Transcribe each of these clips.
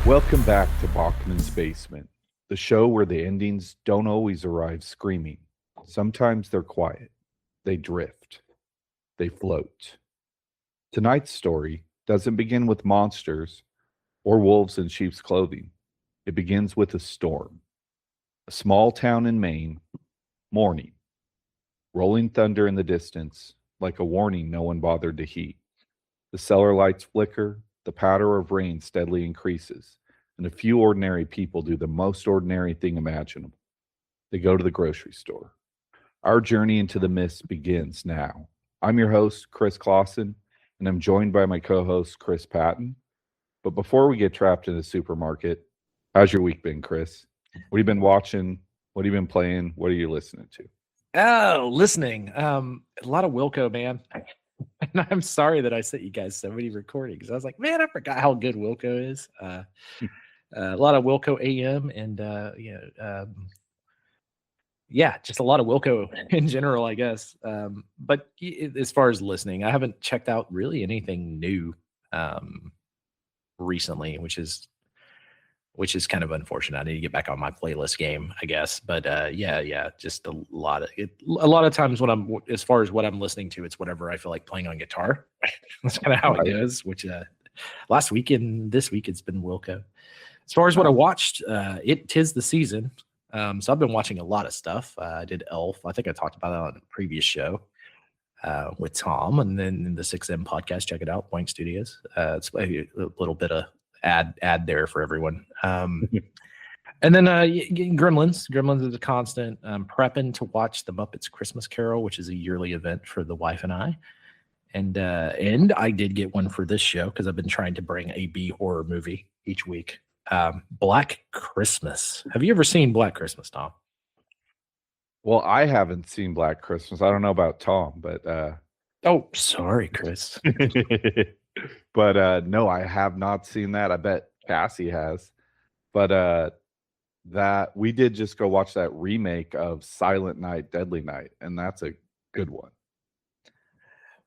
Welcome back to Bachman's Basement, the show where the endings don't always arrive screaming. Sometimes they're quiet, they drift, they float. Tonight's story doesn't begin with monsters or wolves in sheep's clothing. It begins with a storm. A small town in Maine, morning, rolling thunder in the distance, like a warning no one bothered to heed. The cellar lights flicker, the patter of rain steadily increases, and a few ordinary people do the most ordinary thing imaginable. They go to the grocery store. Our journey into the mist begins now. I'm your host, Chris Clawson, and I'm joined by my co-host, Chris Patton. But before we get trapped in the supermarket, how's your week been, Chris? What have you been watching? What have you been playing? What are you listening to? Oh, listening. A lot of Wilco, man. And I'm sorry that I sent you guys so many recordings. I was like, man, I forgot how good Wilco is. A lot of Wilco AM and just a lot of Wilco in general, I guess. But as far as listening, I haven't checked out really anything new recently, which is kind of unfortunate. I need to get back on my playlist game, I guess. But just a lot of times when I'm, as far as what I'm listening to, it's whatever I feel like playing on guitar. That's kind of how it goes. Which last week and this week it's been Wilco. As far as what I watched, tis the season. So I've been watching a lot of stuff. I did Elf. I think I talked about that on a previous show with Tom, and then in the 6M podcast, check it out, Blank Studios. It's a little bit of ad there for everyone. And then Gremlins is a constant. Prepping to watch the Muppets Christmas Carol, which is a yearly event for the wife and I. And I did get one for this show because I've been trying to bring a B horror movie each week. Black Christmas. Have you ever seen Black Christmas, Tom? Well, I haven't seen Black Christmas. I don't know about Tom, but oh, sorry, Chris. But no, I have not seen that. I bet Cassie has. But that we did just go watch that remake of Silent Night, Deadly Night, and that's a good one.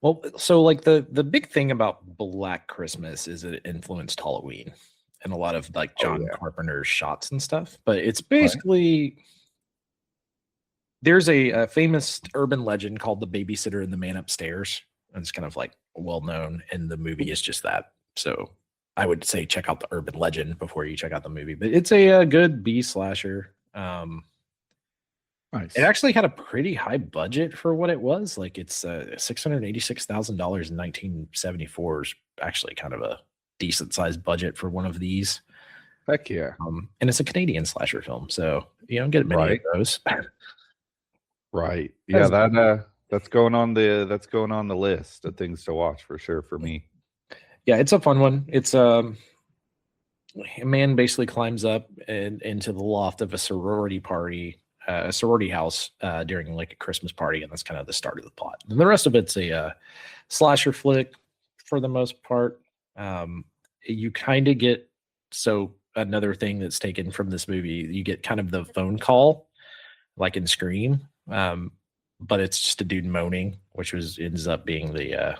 Well, so like the big thing about Black Christmas is it influenced Halloween and a lot of like John Carpenter's shots and stuff. But it's basically there's a famous urban legend called the babysitter and the man upstairs. And it's kind of like well known, and the movie is just that. So I would say check out the urban legend before you check out the movie. But it's a good B slasher. Nice. It actually had a pretty high budget for what it was. Like it's $686,000 in 1974 is actually kind of a decent sized budget for one of these. Heck yeah. And it's a Canadian slasher film, so you don't get many of those. Right. Yeah, that's going on the list of things to watch for sure for me. Yeah, it's a fun one. It's a man basically climbs up into the loft of a sorority house during like a Christmas party, and that's kind of the start of the plot. And the rest of it's a slasher flick for the most part. You kind of get another thing that's taken from this movie. You get kind of the phone call, like in Scream. But it's just a dude moaning, which ends up being the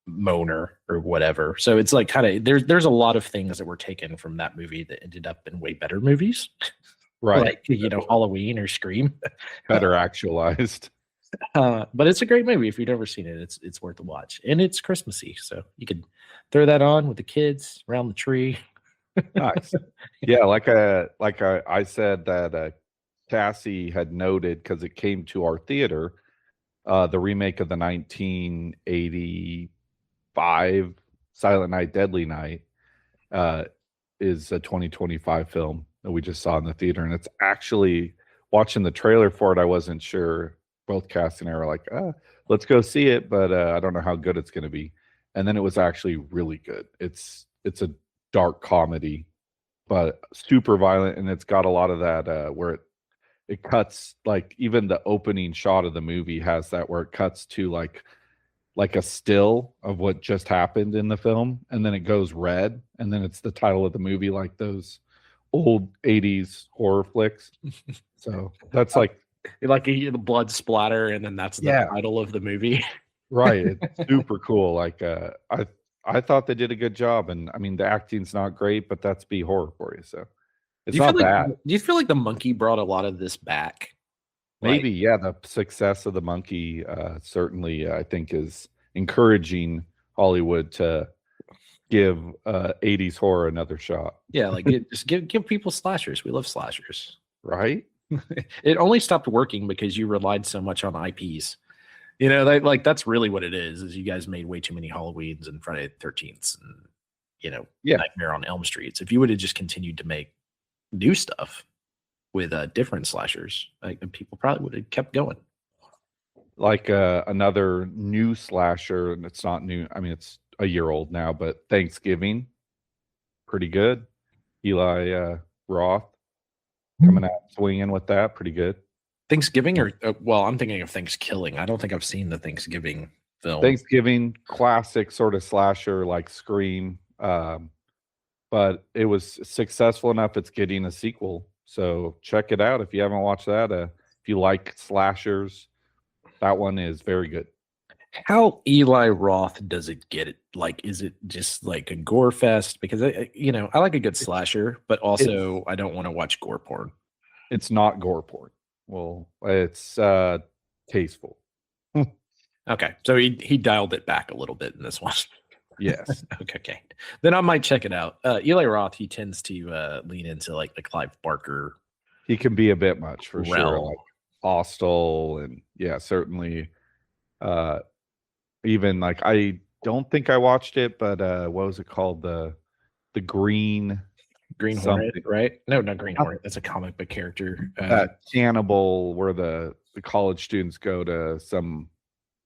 moaner or whatever. So it's like kind of there's a lot of things that were taken from that movie that ended up in way better movies, right? Like Halloween or Scream, better actualized. But it's a great movie. If you've never seen it, it's worth a watch, and it's Christmassy, so you could throw that on with the kids around the tree. Nice. Yeah, like I said that. Cassie had noted because it came to our theater, the remake of the 1985 Silent Night, Deadly Night is a 2025 film that we just saw in the theater. And it's actually, watching the trailer for it, I wasn't sure. Both Cassie and I were like, let's go see it, but I don't know how good it's going to be. And then it was actually really good. It's a dark comedy, but super violent, and it's got a lot of that where it cuts, like even the opening shot of the movie has that where it cuts to like a still of what just happened in the film, and then it goes red, and then it's the title of the movie, like those old 80s horror flicks. So that's like the blood splatter, and then that's the title of the movie. Right. It's super cool. Like I I thought they did a good job, and I mean the acting's not great, but that's B horror for you, so Do it's you feel not like bad. do you feel like the monkey brought a lot of this back? Like, Maybe, yeah, the success of the monkey certainly I think is encouraging Hollywood to give 80s horror another shot, yeah, like just give people slashers. We love slashers. right? It only stopped working because you relied so much on IPs. You know, that's really what it is you guys made way too many Halloweens and Friday the 13th and, you know, Yeah. Nightmare on Elm Streets. If you would have just continued to make new stuff with different slashers, like, people probably would have kept going. Like another new slasher, and it's not new. I mean, it's a year old now, but Thanksgiving, pretty good. Eli Roth coming out swinging with that, pretty good. Thanksgiving or well, I'm thinking of Thanksgiving. I don't think I've seen the Thanksgiving film. Thanksgiving, classic sort of slasher like Scream, but it was successful enough. It's getting a sequel, so check it out if you haven't watched that. If you like slashers, that one is very good. How Eli Roth does it get it? Like, is it just like a gore fest? Because you know, I like a good slasher, but also I don't want to watch gore porn. It's not gore porn. Well, it's tasteful. Okay, so he dialed it back a little bit in this one. Yes. Okay. Then I might check it out. Eli Roth, he tends to lean into like the Clive Barker. He can be a bit much for sure. realm. Like Hostel, and yeah, certainly. Even like I don't think I watched it, but what was it called? The Green Green something. Hornet, right? No, not Green Hornet. That's a comic book character. Cannibal, where the college students go to some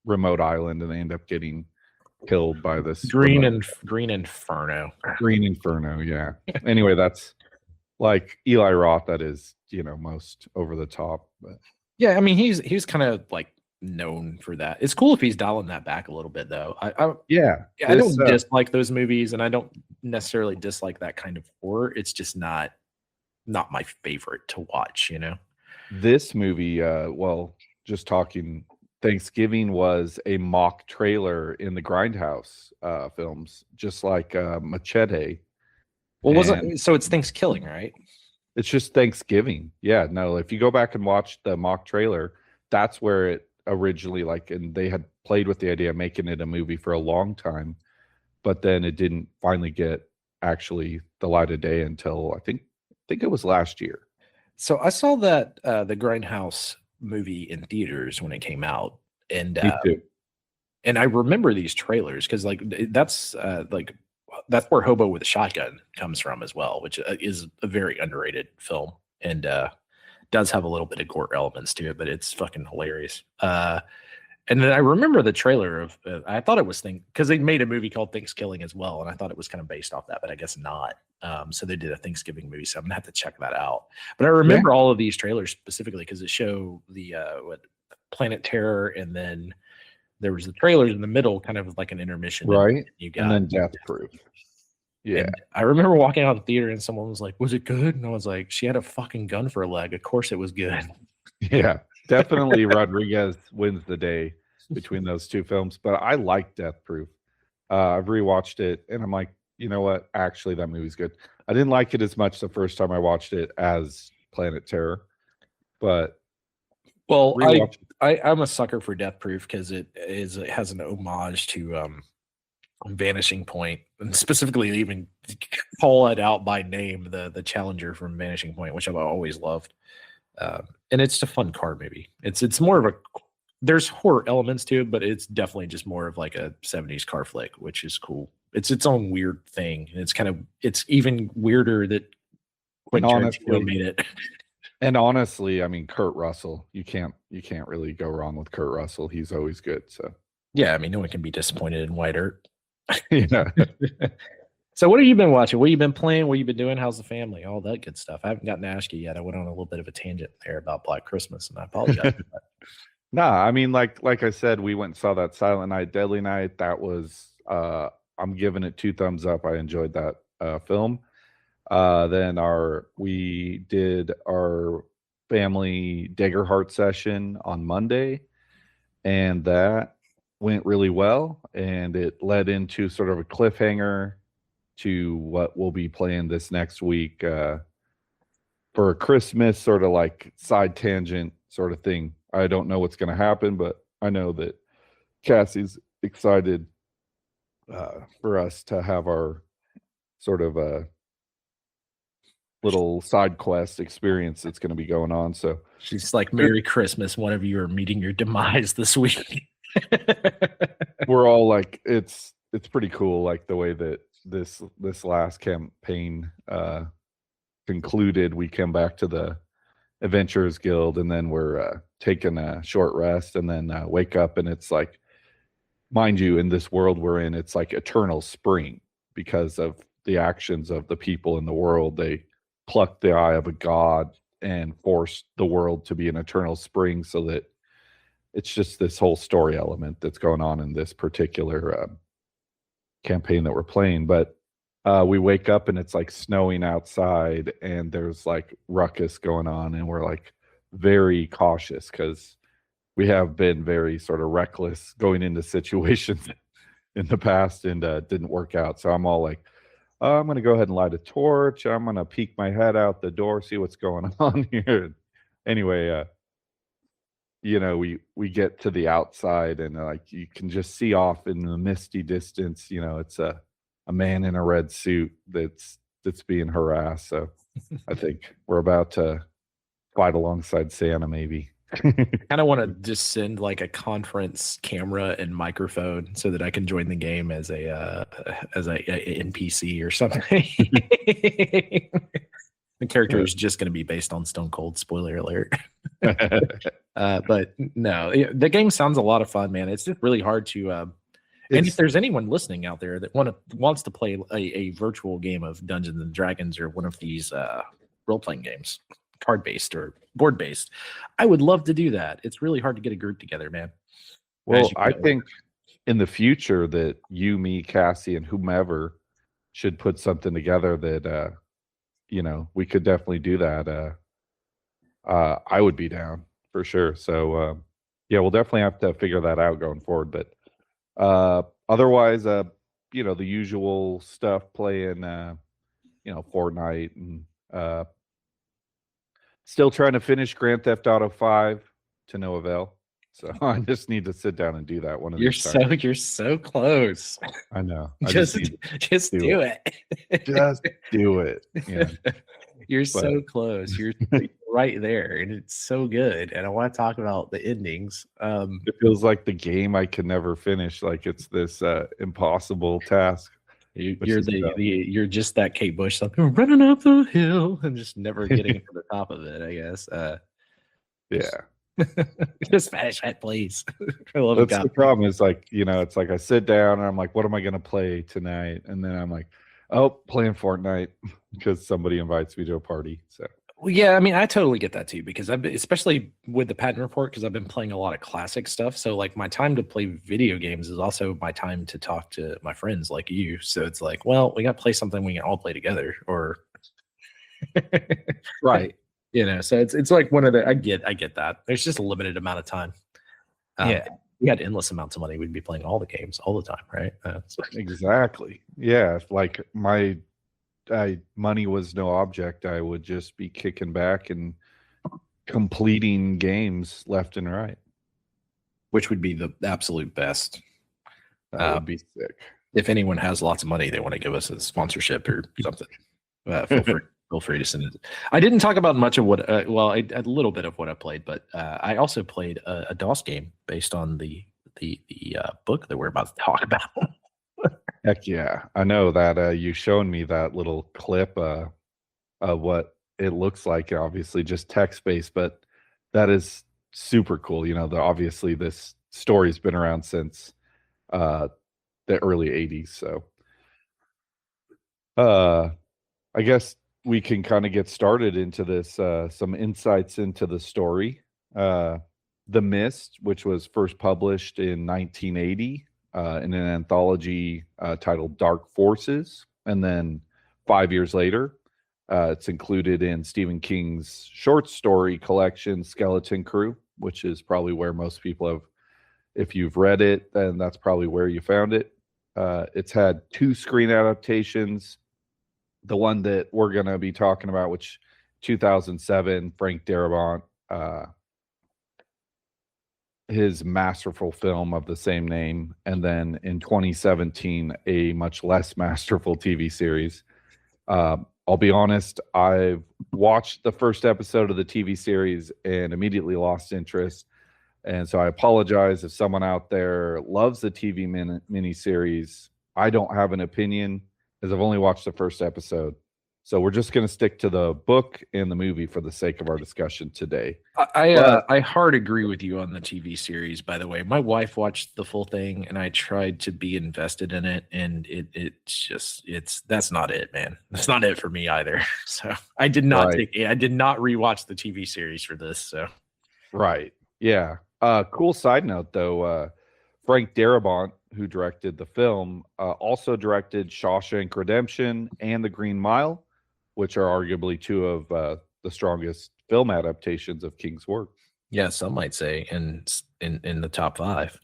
remote island and they end up getting killed by this Green remote- Inferno. Green Inferno. Yeah. Anyway, that's like Eli Roth. That is, you know, most over the top. But Yeah, I mean he's kind of like known for that. It's cool if he's dialing that back a little bit, though. yeah, I don't dislike those movies, and I don't necessarily dislike that kind of horror. It's just not my favorite to watch. You know, this movie. Well, just talking. Thanksgiving was a mock trailer in the Grindhouse films, just like Machete. well, wasn't so? It's Thanksgiving, right? It's just Thanksgiving. Yeah, no, if you go back and watch the mock trailer, that's where it originally and they had played with the idea of making it a movie for a long time, but then it didn't finally get actually the light of day until I think it was last year. So I saw that the Grindhouse movie in theaters when it came out, and Me too. and I remember these trailers because that's where Hobo with a Shotgun comes from as well, which is a very underrated film and does have a little bit of gore elements to it, but it's fucking hilarious. And then I remember the trailer of I thought it was because they made a movie called Thanksgiving as well, and I thought it was kind of based off that, but I guess not. So they did a Thanksgiving movie, so I'm gonna have to check that out. But I remember all of these trailers specifically because it showed the Planet Terror, and then there was the trailers in the middle, kind of like an intermission, Right? You got and then Death Proof. Yeah. And I remember walking out of the theater and someone was like, "Was it good?" And I was like, "She had a fucking gun for a leg. Of course it was good." Yeah, definitely Rodriguez wins the day between those two films, but I like Death Proof. I've rewatched it and I'm like, you know what? Actually, that movie's good. I didn't like it as much the first time I watched it as Planet Terror, but well, rewatch I'm a sucker for Death Proof because it has an homage to Vanishing Point, and specifically even call it out by name, the Challenger from Vanishing Point, which I've always loved. And it's a fun car movie. It's more of a there's horror elements to it, but it's definitely just more of like a 70s car flick, which is cool. It's its own weird thing. And it's even weirder that Quentin Tarantino made it. And honestly, I mean, Kurt Russell, you can't really go wrong with Kurt Russell. He's always good. So yeah, I mean, no one can be disappointed in White Earth. Yeah. So what have you been watching? What have you been playing? What have you been doing? How's the family? All that good stuff. I haven't gotten to ask you yet. I went on a little bit of a tangent there about Black Christmas, and I apologize. Nah, I mean, like I said, we went and saw that Silent Night, Deadly Night. That was I'm giving it 2 thumbs up. I enjoyed that film. Then we did our family Dagger Heart session on Monday, and that went really well, and it led into sort of a cliffhanger to what we'll be playing this next week for a Christmas sort of like side tangent sort of thing. I don't know what's going to happen, but I know that Cassie's excited for us to have our sort of little side quest experience that's going to be going on. So she's like, Merry Christmas. One of you are meeting your demise this week. we're all like, it's pretty cool, like the way that this last campaign concluded. We come back to the Adventurers Guild, and then we're taking a short rest, and then wake up, and it's like, mind you, in this world we're in, it's like eternal spring because of the actions of the people in the world. They plucked the eye of a god and forced the world to be an eternal spring, so that it's just this whole story element that's going on in this particular campaign that we're playing. But we wake up and it's like snowing outside, and there's like ruckus going on, and we're like very cautious because we have been very sort of reckless going into situations in the past, and didn't work out. So I'm all like, oh, I'm going to go ahead and light a torch. I'm going to peek my head out the door, see what's going on here. Anyway, we get to the outside, and like you can just see off in the misty distance, it's a man in a red suit that's being harassed. So I think we're about to fight alongside Santa, maybe. I kind of want to just send like a conference camera and microphone so that I can join the game as a NPC or something. The character is just going to be based on Stone Cold. Spoiler alert. But no, the game sounds a lot of fun, man. It's just really hard to. And if there's anyone listening out there that wants to play a virtual game of Dungeons and Dragons or one of these role-playing games, card-based or board-based, I would love to do that. It's really hard to get a group together, man. Well, I think in the future that you, me, Cassie, and whomever should put something together that we could definitely do that. I would be down for sure. So yeah, we'll definitely have to figure that out going forward. But otherwise, the usual stuff, playing Fortnite, and still trying to finish Grand Theft Auto 5 to no avail. So I just need to sit down and do that one of these times. You're so close. I know. Just do it. Just do it. Yeah. You're so close. You're right there, and it's so good. And I want to talk about the endings. It feels like the game I can never finish. Like it's this impossible task. You're just that Kate Bush, like running up the hill and just never getting to the top of it, I guess. Yeah. Just finish it, please. That's the problem. Is like, it's like I sit down and I'm like, what am I going to play tonight? And then I'm like, oh, playing Fortnite because somebody invites me to a party. So. Well, yeah, I mean, I totally get that too, because especially with the Patton Report, because I've been playing a lot of classic stuff. So like my time to play video games is also my time to talk to my friends like you. So it's like, well, we got to play something we can all play together, or right. So it's like one of the, I get that. There's just a limited amount of time. Yeah. We had endless amounts of money. We'd be playing all the games all the time, right? Exactly. Yeah. If like my money was no object, I would just be kicking back and completing games left and right. Which would be the absolute best. That would be sick. If anyone has lots of money, they want to give us a sponsorship or something. Feel free to send it. I didn't talk about much of what, a little bit of what I played, but I also played a DOS game based on the book that we're about to talk about. Heck yeah. I know that you shown me that little clip of what it looks like, obviously just text-based, but that is super cool. Obviously this story's been around since the early 80s. So I guess we can kind of get started into this, some insights into the story. The Mist, which was first published in 1980 in an anthology titled Dark Forces, and then 5 years later, it's included in Stephen King's short story collection Skeleton Crew, which is probably where most people have If you've read it, then that's probably where you found it. It's had 2 screen adaptations. The one that we're going to be talking about, which 2007, Frank Darabont, his masterful film of the same name, and then in 2017, a much less masterful TV series. I'll be honest, I've watched the first episode of the TV series and immediately lost interest. And so I apologize if someone out there loves the TV miniseries. I don't have an opinion as I've only watched the first episode. So we're just going to stick to the book and the movie for the sake of our discussion today. I hard agree with you on the TV series, by the way. My wife watched the full thing and I tried to be invested in it, and that's not it, man. That's not it for me either. So I did not rewatch the TV series for this. So right. Yeah. Cool side note though, Frank Darabont, who directed the film, also directed Shawshank Redemption and The Green Mile, which are arguably 2 of the strongest film adaptations of King's work. Yeah, some might say in the top 5.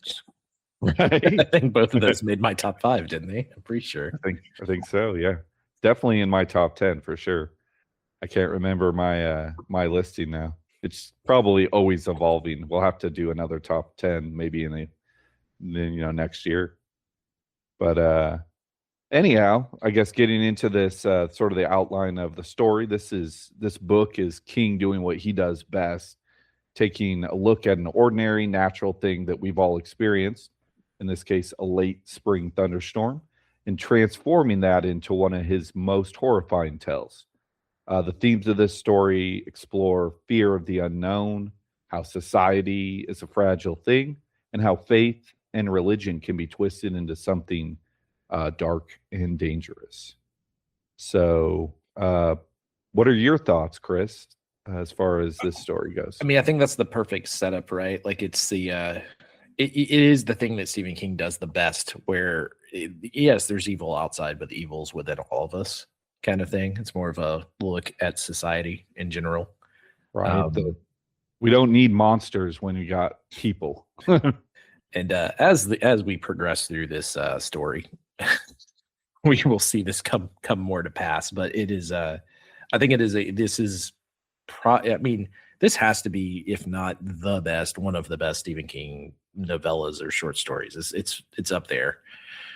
Right. I think both of those made my top 5, didn't they? I'm pretty sure. I think so. Yeah, definitely in my top 10 for sure. I can't remember my listing now. It's probably always evolving. We'll have to do another top 10 maybe in the next year. But anyhow, I guess getting into this sort of the outline of the story. This book is King doing what he does best, taking a look at an ordinary natural thing that we've all experienced, in this case a late spring thunderstorm, and transforming that into one of his most horrifying tales. The themes of this story explore fear of the unknown, how society is a fragile thing, and how faith and religion can be twisted into something dark and dangerous. So, what are your thoughts, Chris, as far as this story goes? I mean, I think that's the perfect setup, right? Like it's it is the thing that Stephen King does the best, where yes, there's evil outside, but the evil's within all of us, kind of thing. It's more of a look at society in general. Right. We don't need monsters when you got people. And as we progress through this story, we will see this come more to pass. But it is, I think it is this has to be, if not the best, one of the best Stephen King novellas or short stories. It's up there,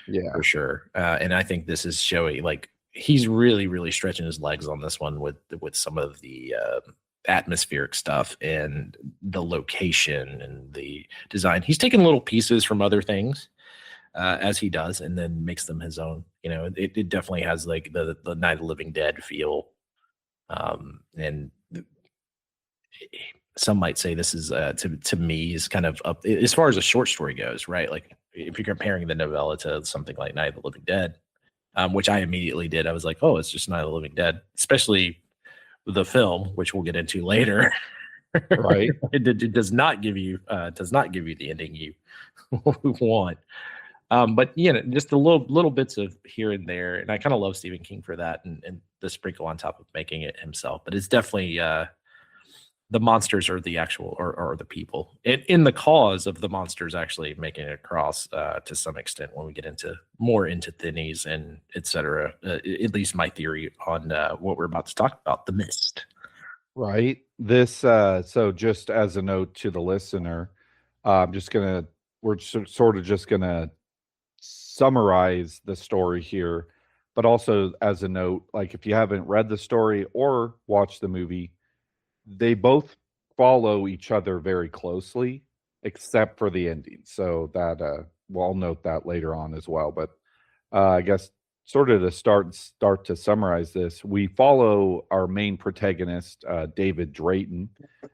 yeah, for sure. And I think this is showing, like, he's really, really stretching his legs on this one with some of the atmospheric stuff and the location and the design. He's taken little pieces from other things, as he does, and then makes them his own. It definitely has like the Night of the Living Dead feel, and some might say this is to me is kind of up as far as a short story goes, right? Like if you're comparing the novella to something like Night of the Living Dead, which I immediately did. I was like, oh, it's just Night of the Living Dead, especially the film, which we'll get into later. Right. It does not give you the ending you want. But just the little bits of here and there, and I kind of love Stephen King for that, and the sprinkle on top of making it himself. But it's definitely the monsters are the actual or the people in the cause of the monsters actually making it across to some extent when we get into Thinnies and etc. At least my theory on what we're about to talk about, the mist. Right. This so just as a note to the listener, we're sort of just gonna summarize the story here, but also as a note, like if you haven't read the story or watched the movie, they both follow each other very closely, except for the ending. So that I'll note that later on as well. But I guess sort of to start to summarize this, we follow our main protagonist, David Drayton,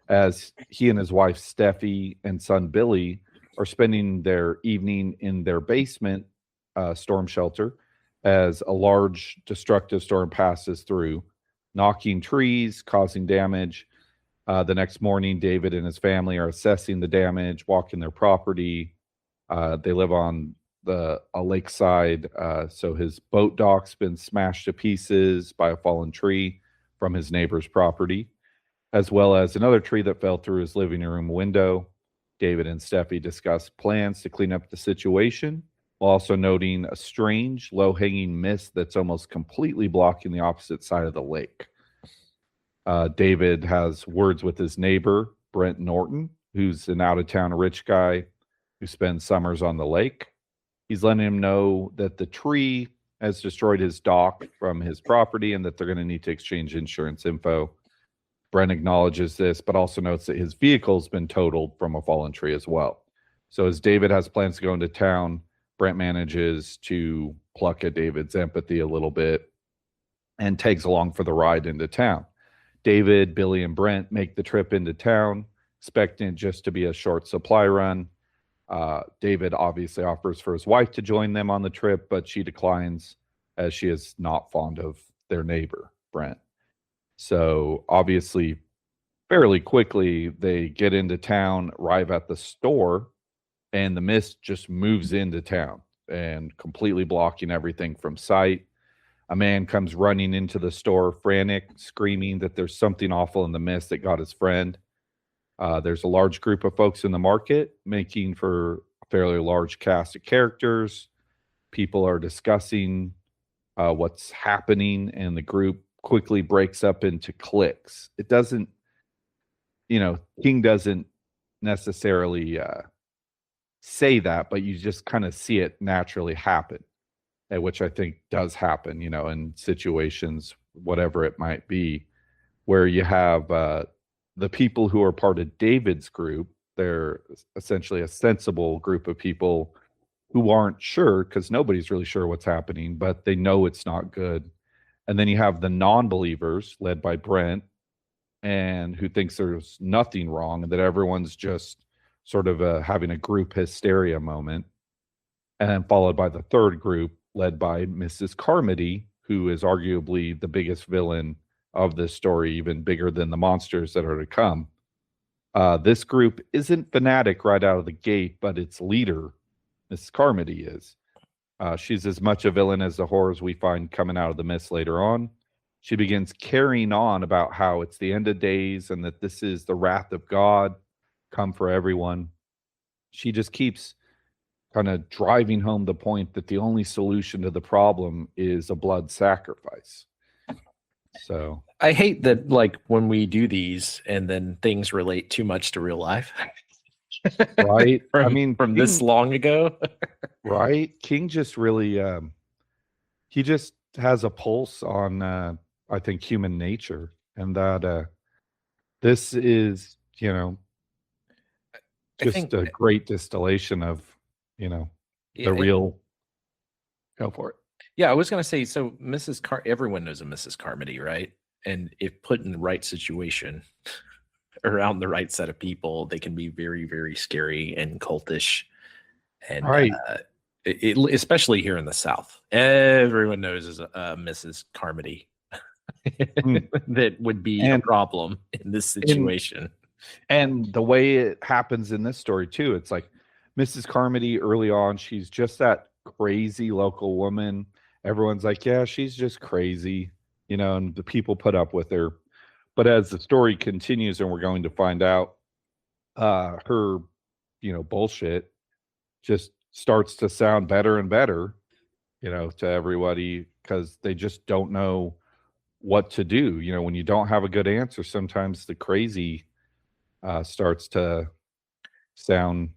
as he and his wife Steffi and son Billy are spending their evening in their basement storm shelter as a large destructive storm passes through, knocking trees, causing damage. The next morning, David and his family are assessing the damage, walking their property. They live on a lakeside, so his boat dock's been smashed to pieces by a fallen tree from his neighbor's property, as well as another tree that fell through his living room window. David and Steffi discuss plans to clean up the situation, while also noting a strange, low-hanging mist that's almost completely blocking the opposite side of the lake. David has words with his neighbor, Brent Norton, who's an out-of-town rich guy who spends summers on the lake. He's letting him know that the tree has destroyed his dock from his property and that they're going to need to exchange insurance info. Brent acknowledges this, but also notes that his vehicle's been totaled from a fallen tree as well. So as David has plans to go into town, Brent manages to pluck at David's empathy a little bit and tags along for the ride into town. David, Billy, and Brent make the trip into town, expecting it just to be a short supply run. David obviously offers for his wife to join them on the trip, but she declines as she is not fond of their neighbor, Brent. So obviously, fairly quickly, they get into town, arrive at the store, and the mist just moves into town and completely blocking everything from sight. A man comes running into the store, frantic, screaming that there's something awful in the mist that got his friend. There's a large group of folks in the market, making for a fairly large cast of characters. People are discussing what's happening, and the group quickly breaks up into cliques. It doesn't, King doesn't necessarily say that, but you just kind of see it naturally happen, which I think does happen, in situations, whatever it might be, where you have the people who are part of David's group. They're essentially a sensible group of people who aren't sure, because nobody's really sure what's happening, but they know it's not good. And then you have the non-believers led by Brent, and who thinks there's nothing wrong and that everyone's just sort of having a group hysteria moment. And then followed by the third group led by Mrs. Carmody, who is arguably the biggest villain of this story, even bigger than the monsters that are to come. This group isn't fanatic right out of the gate, but its leader, Mrs. Carmody, is. She's as much a villain as the horrors we find coming out of the mist later on. She begins carrying on about how it's the end of days and that this is the wrath of God come for everyone. She just keeps kind of driving home the point that the only solution to the problem is a blood sacrifice. So I hate that, like, when we do these and then things relate too much to real life. Right. from King, this long ago. Right. King just really, he just has a pulse on, I think, human nature, and that this is, just a great distillation of, the real. Go for it. Yeah, I was going to say, so everyone knows a Mrs. Carmody, right? And if put in the right situation around the right set of people, they can be very, very scary and cultish. And Right. Especially here in the South, everyone knows a Mrs. Carmody that would be a problem in this situation. And the way it happens in this story too, it's like Mrs. Carmody early on, she's just that crazy local woman. Everyone's like, yeah, she's just crazy, and the people put up with her. But as the story continues, and we're going to find out, her, bullshit just starts to sound better and better, to everybody, because they just don't know what to do. When you don't have a good answer, sometimes the crazy starts to sound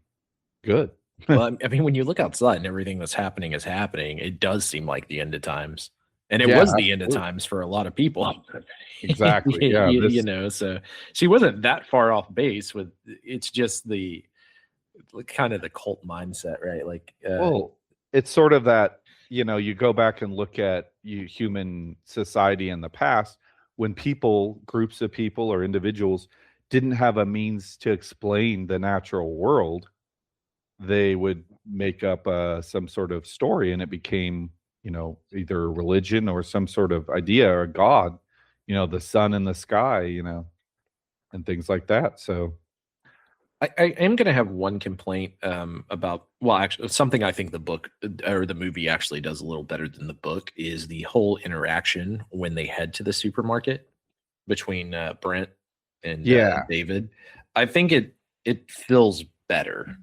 good. Well, I mean, when you look outside and everything that's happening is happening, it does seem like the end of times. And it was the end of times for a lot of people. Exactly. Yeah. So she wasn't that far off base with, it's just the kind of the cult mindset, right? Like, well, it's sort of that, you go back and look at human society in the past, when groups of people or individuals didn't have a means to explain the natural world, they would make up some sort of story, and it became, either a religion or some sort of idea or a god, the sun in the sky, and things like that. So I am going to have one complaint about, well, actually, something I think the book or the movie actually does a little better than the book is the whole interaction when they head to the supermarket between Brent and David. I think it feels better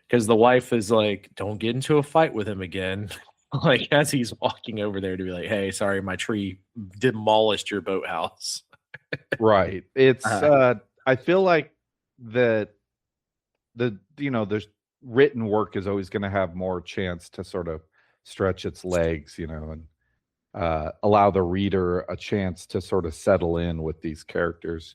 because the wife is like, don't get into a fight with him again. Like as he's walking over there to be like, hey, sorry, my tree demolished your boathouse. Right. It's Uh, I feel like that there's written work is always going to have more chance to sort of stretch its legs, and allow the reader a chance to sort of settle in with these characters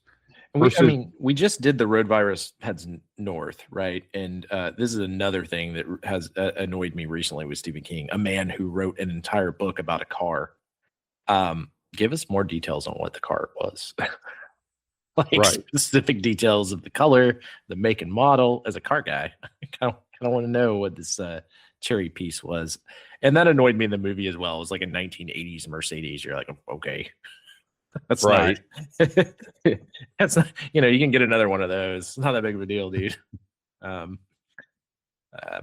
And versus we just did the road virus heads north, right? And this is another thing that has annoyed me recently with Stephen King, a man who wrote an entire book about a car. Give us more details on what the car was, like right. specific details of the color, the make and model. As a car guy, I don't want to know what this cherry piece was, and that annoyed me in the movie as well. It was like a 1980s Mercedes. You're like, okay. That's Right. not. That's not. You can get another one of those. It's not that big of a deal, dude. Um,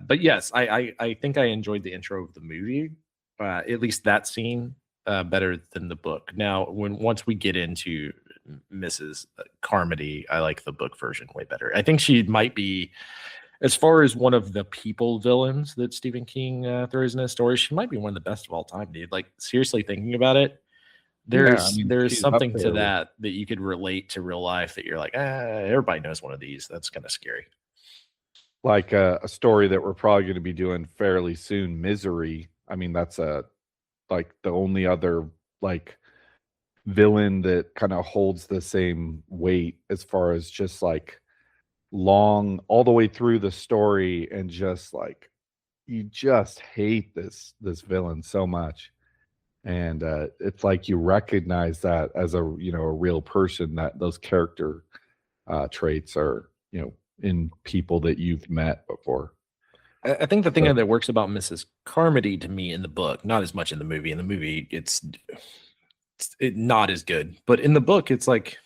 but yes, I think I enjoyed the intro of the movie, at least that scene, better than the book. Now, once we get into Mrs. Carmody, I like the book version way better. I think she might be, as far as one of the people villains that Stephen King throws in his stories, she might be one of the best of all time, dude. Like seriously, thinking about it, Yeah, I there's mean, there's she's up something to there with that you could relate to real life that you're like, everybody knows one of these. That's kind of scary. like a story that we're probably going to be doing fairly soon, Misery. I mean, that's like the only other like villain that kind of holds the same weight as far as just like long all the way through the story, and just like you just hate this villain so much, and it's like you recognize that as a real person, that those character traits are in people that you've met before. I think the thing So, that works about Mrs. Carmody to me in the book, not as much in the movie. In the movie, it's not as good, but in the book, it's like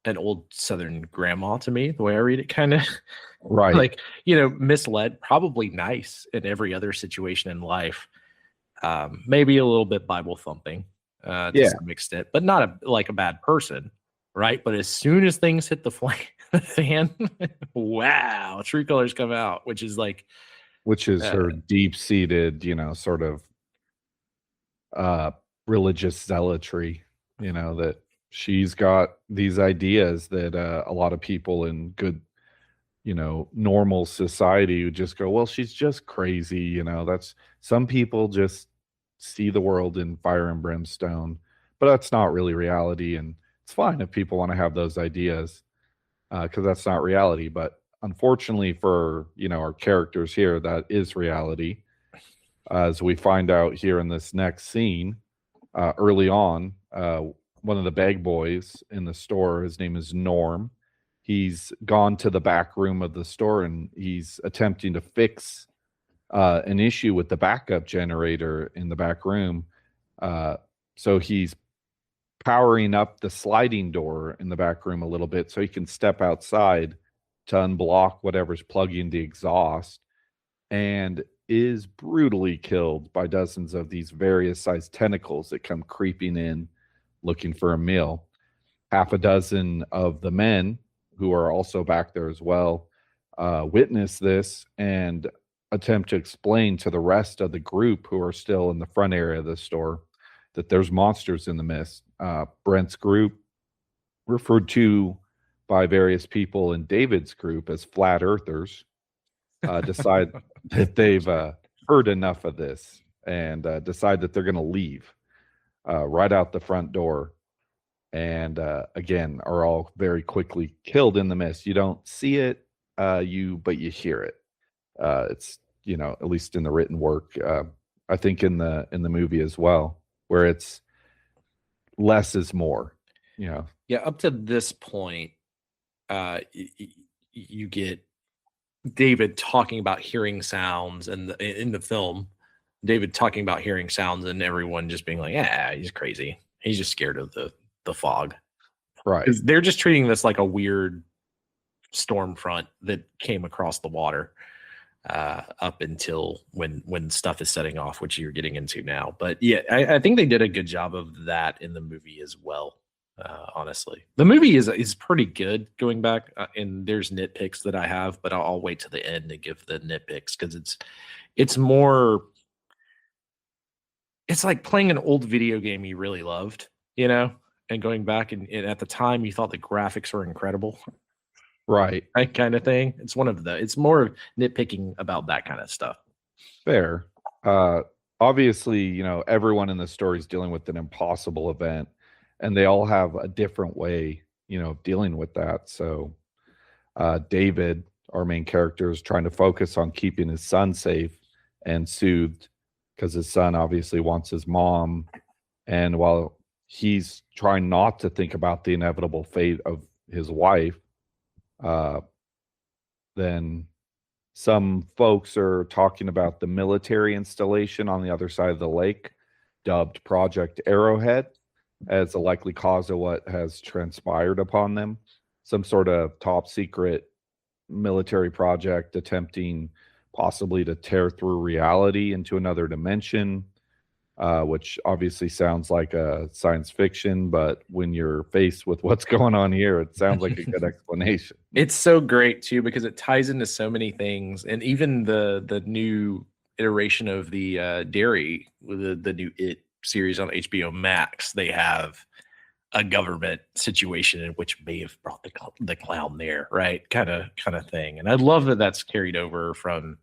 an old Southern grandma to me. The way I read it, kind of right. like misled, probably nice in every other situation in life. Maybe a little bit Bible thumping to Yeah. some extent, but not like a bad person, right? But as soon as things hit the the fan, wow, true colors come out, which is like, Which is uh, her deep seated, sort of uh religious zealotry, that she's got these ideas that a lot of people in good, normal society would just go, well, she's just crazy, that's some people just see the world in fire and brimstone, but that's not really reality. And it's fine if people want to have those ideas, because that's not reality. But unfortunately for our characters here, that is reality, as we find out here in this next scene. Early on, one of the bag boys in the store, his name is Norm. He's gone to the back room of the store, and he's attempting to fix an issue with the backup generator in the back room. Uh, so he's powering up the sliding door in the back room a little bit so he can step outside to unblock whatever's plugging the exhaust, and is brutally killed by dozens of these various sized tentacles that come creeping in looking for a meal. Half a dozen of the men, who are also back there as well, witness this and attempt to explain to the rest of the group, who are still in the front area of the store, that there's monsters in the mist. Brent's group, referred to by various people in David's group as flat earthers, decide that they've heard enough of this, and decide that they're going to leave right out the front door, and again are all very quickly killed in the mist. You don't see it, but you hear it. It's at least in the written work. I think in the movie as well, where it's less is more. yeah. Up to this point, you get David talking about hearing sounds, and in the film, David talking about hearing sounds, and everyone just being like, "Yeah, he's crazy. He's just scared of the fog." Right. 'Cause they're just treating this like a weird storm front that came across the water up until when stuff is setting off, which you're getting into now. But yeah, I think they did a good job of that in the movie as well. honestly. The movie is pretty good going back, and there's nitpicks that I have, but I'll wait to the end to give the nitpicks because it's more. It's like playing an old video game you really loved, you know, and going back and at the time you thought the graphics were incredible, Right. that kind of thing. It's one of the. It's more of nitpicking about that kind of stuff. Fair. Obviously, you know, everyone in the story is dealing with an impossible event, and they all have a different way, you know, of dealing with that. So, David, our main character, is trying to focus on keeping his son safe and soothed because his son obviously wants his mom. And while he's trying not to think about the inevitable fate of his wife, uh, then some folks are talking about the military installation on the other side of the lake, dubbed Project Arrowhead, as a likely cause of what has transpired upon them. Some sort of top secret military project attempting possibly to tear through reality into another dimension, which obviously sounds like a science fiction, but when you're faced with what's going on here, it sounds like a good explanation. It's so great too because it ties into so many things, and even the new iteration of the Dairy, the new It series on HBO Max, they have a government situation in which may have brought the clown there, right? Kind of thing. And I love that that's carried over from.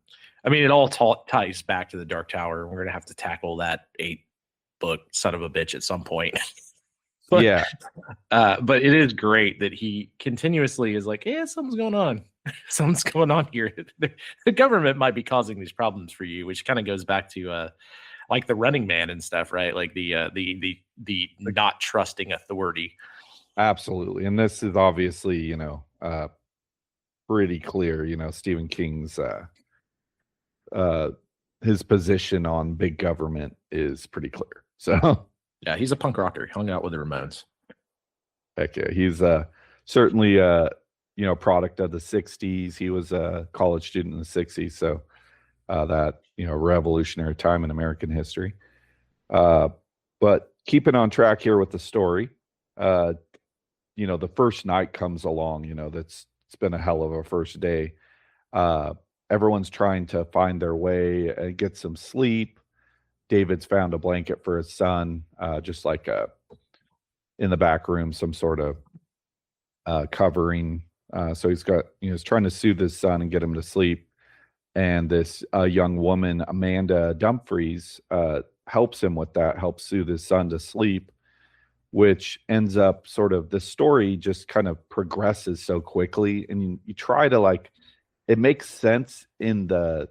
I mean, it all ties back to the Dark Tower. We're gonna have to tackle that 8-book son of a bitch at some point. But, Yeah. But it is great that he continuously is like, yeah, something's going on. Something's going on here. The government might be causing these problems for you, which kind of goes back to like the Running Man and stuff, right? Like the not trusting authority. Absolutely. And this is obviously, you know, pretty clear, you know, Stephen King's his position on big government is pretty clear. So yeah, he's a punk rocker. He hung out with the Ramones. heck yeah. He's certainly you know, product of the 60s. He was a college student in the 60s. So that, you know, revolutionary time in American history. But keeping on track here with the story, you know, the first night comes along, you know, it's been a hell of a first day. Everyone's trying to find their way and get some sleep. David's found a blanket for his son, just like in the back room, some sort of covering. So he's got, you know, he's trying to soothe his son and get him to sleep. And this young woman, Amanda Dumfries, helps him with that, helps soothe his son to sleep, which ends up sort of the story just kind of progresses so quickly. And you try to like, it makes sense in the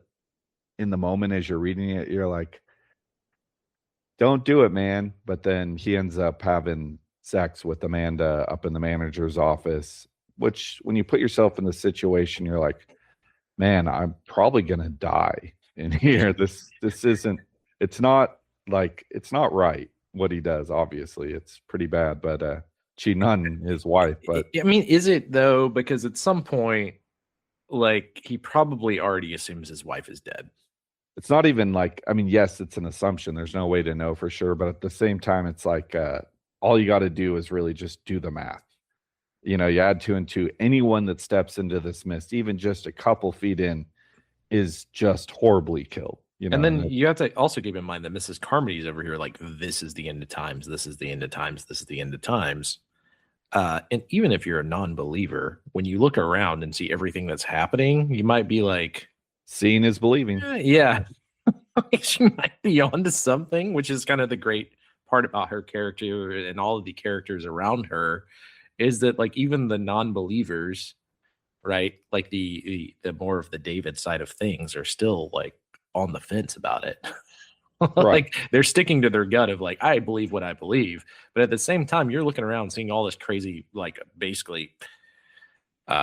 moment as you're reading it. You're like, don't do it, man. But then he ends up having sex with Amanda up in the manager's office, which when you put yourself in the situation, you're like, man, I'm probably gonna die in here. This isn't, it's not like, it's not right what he does. Obviously, it's pretty bad, but cheating on his wife. But I mean, is it though? Because at some point, like he probably already assumes his wife is dead. it's not even like, I mean, yes, it's an assumption. There's no way to know for sure, but at the same time, it's like all you got to do is really just do the math. You know, you add 2 and 2. Anyone that steps into this mist, even just a couple feet in, is just horribly killed. You know, and then you have to also keep in mind that Mrs. Carmody's over here, like, this is the end of times. This is the end of times. This is the end of times. And even if you're a non-believer, when you look around and see everything that's happening, you might be like, seeing is believing. yeah, she might be onto something, which is kind of the great part about her character and all of the characters around her, is that like even the non-believers, right, like the more of the David side of things are still like on the fence about it. Like they're sticking to their gut of like, I believe what I believe, but at the same time you're looking around seeing all this crazy, like basically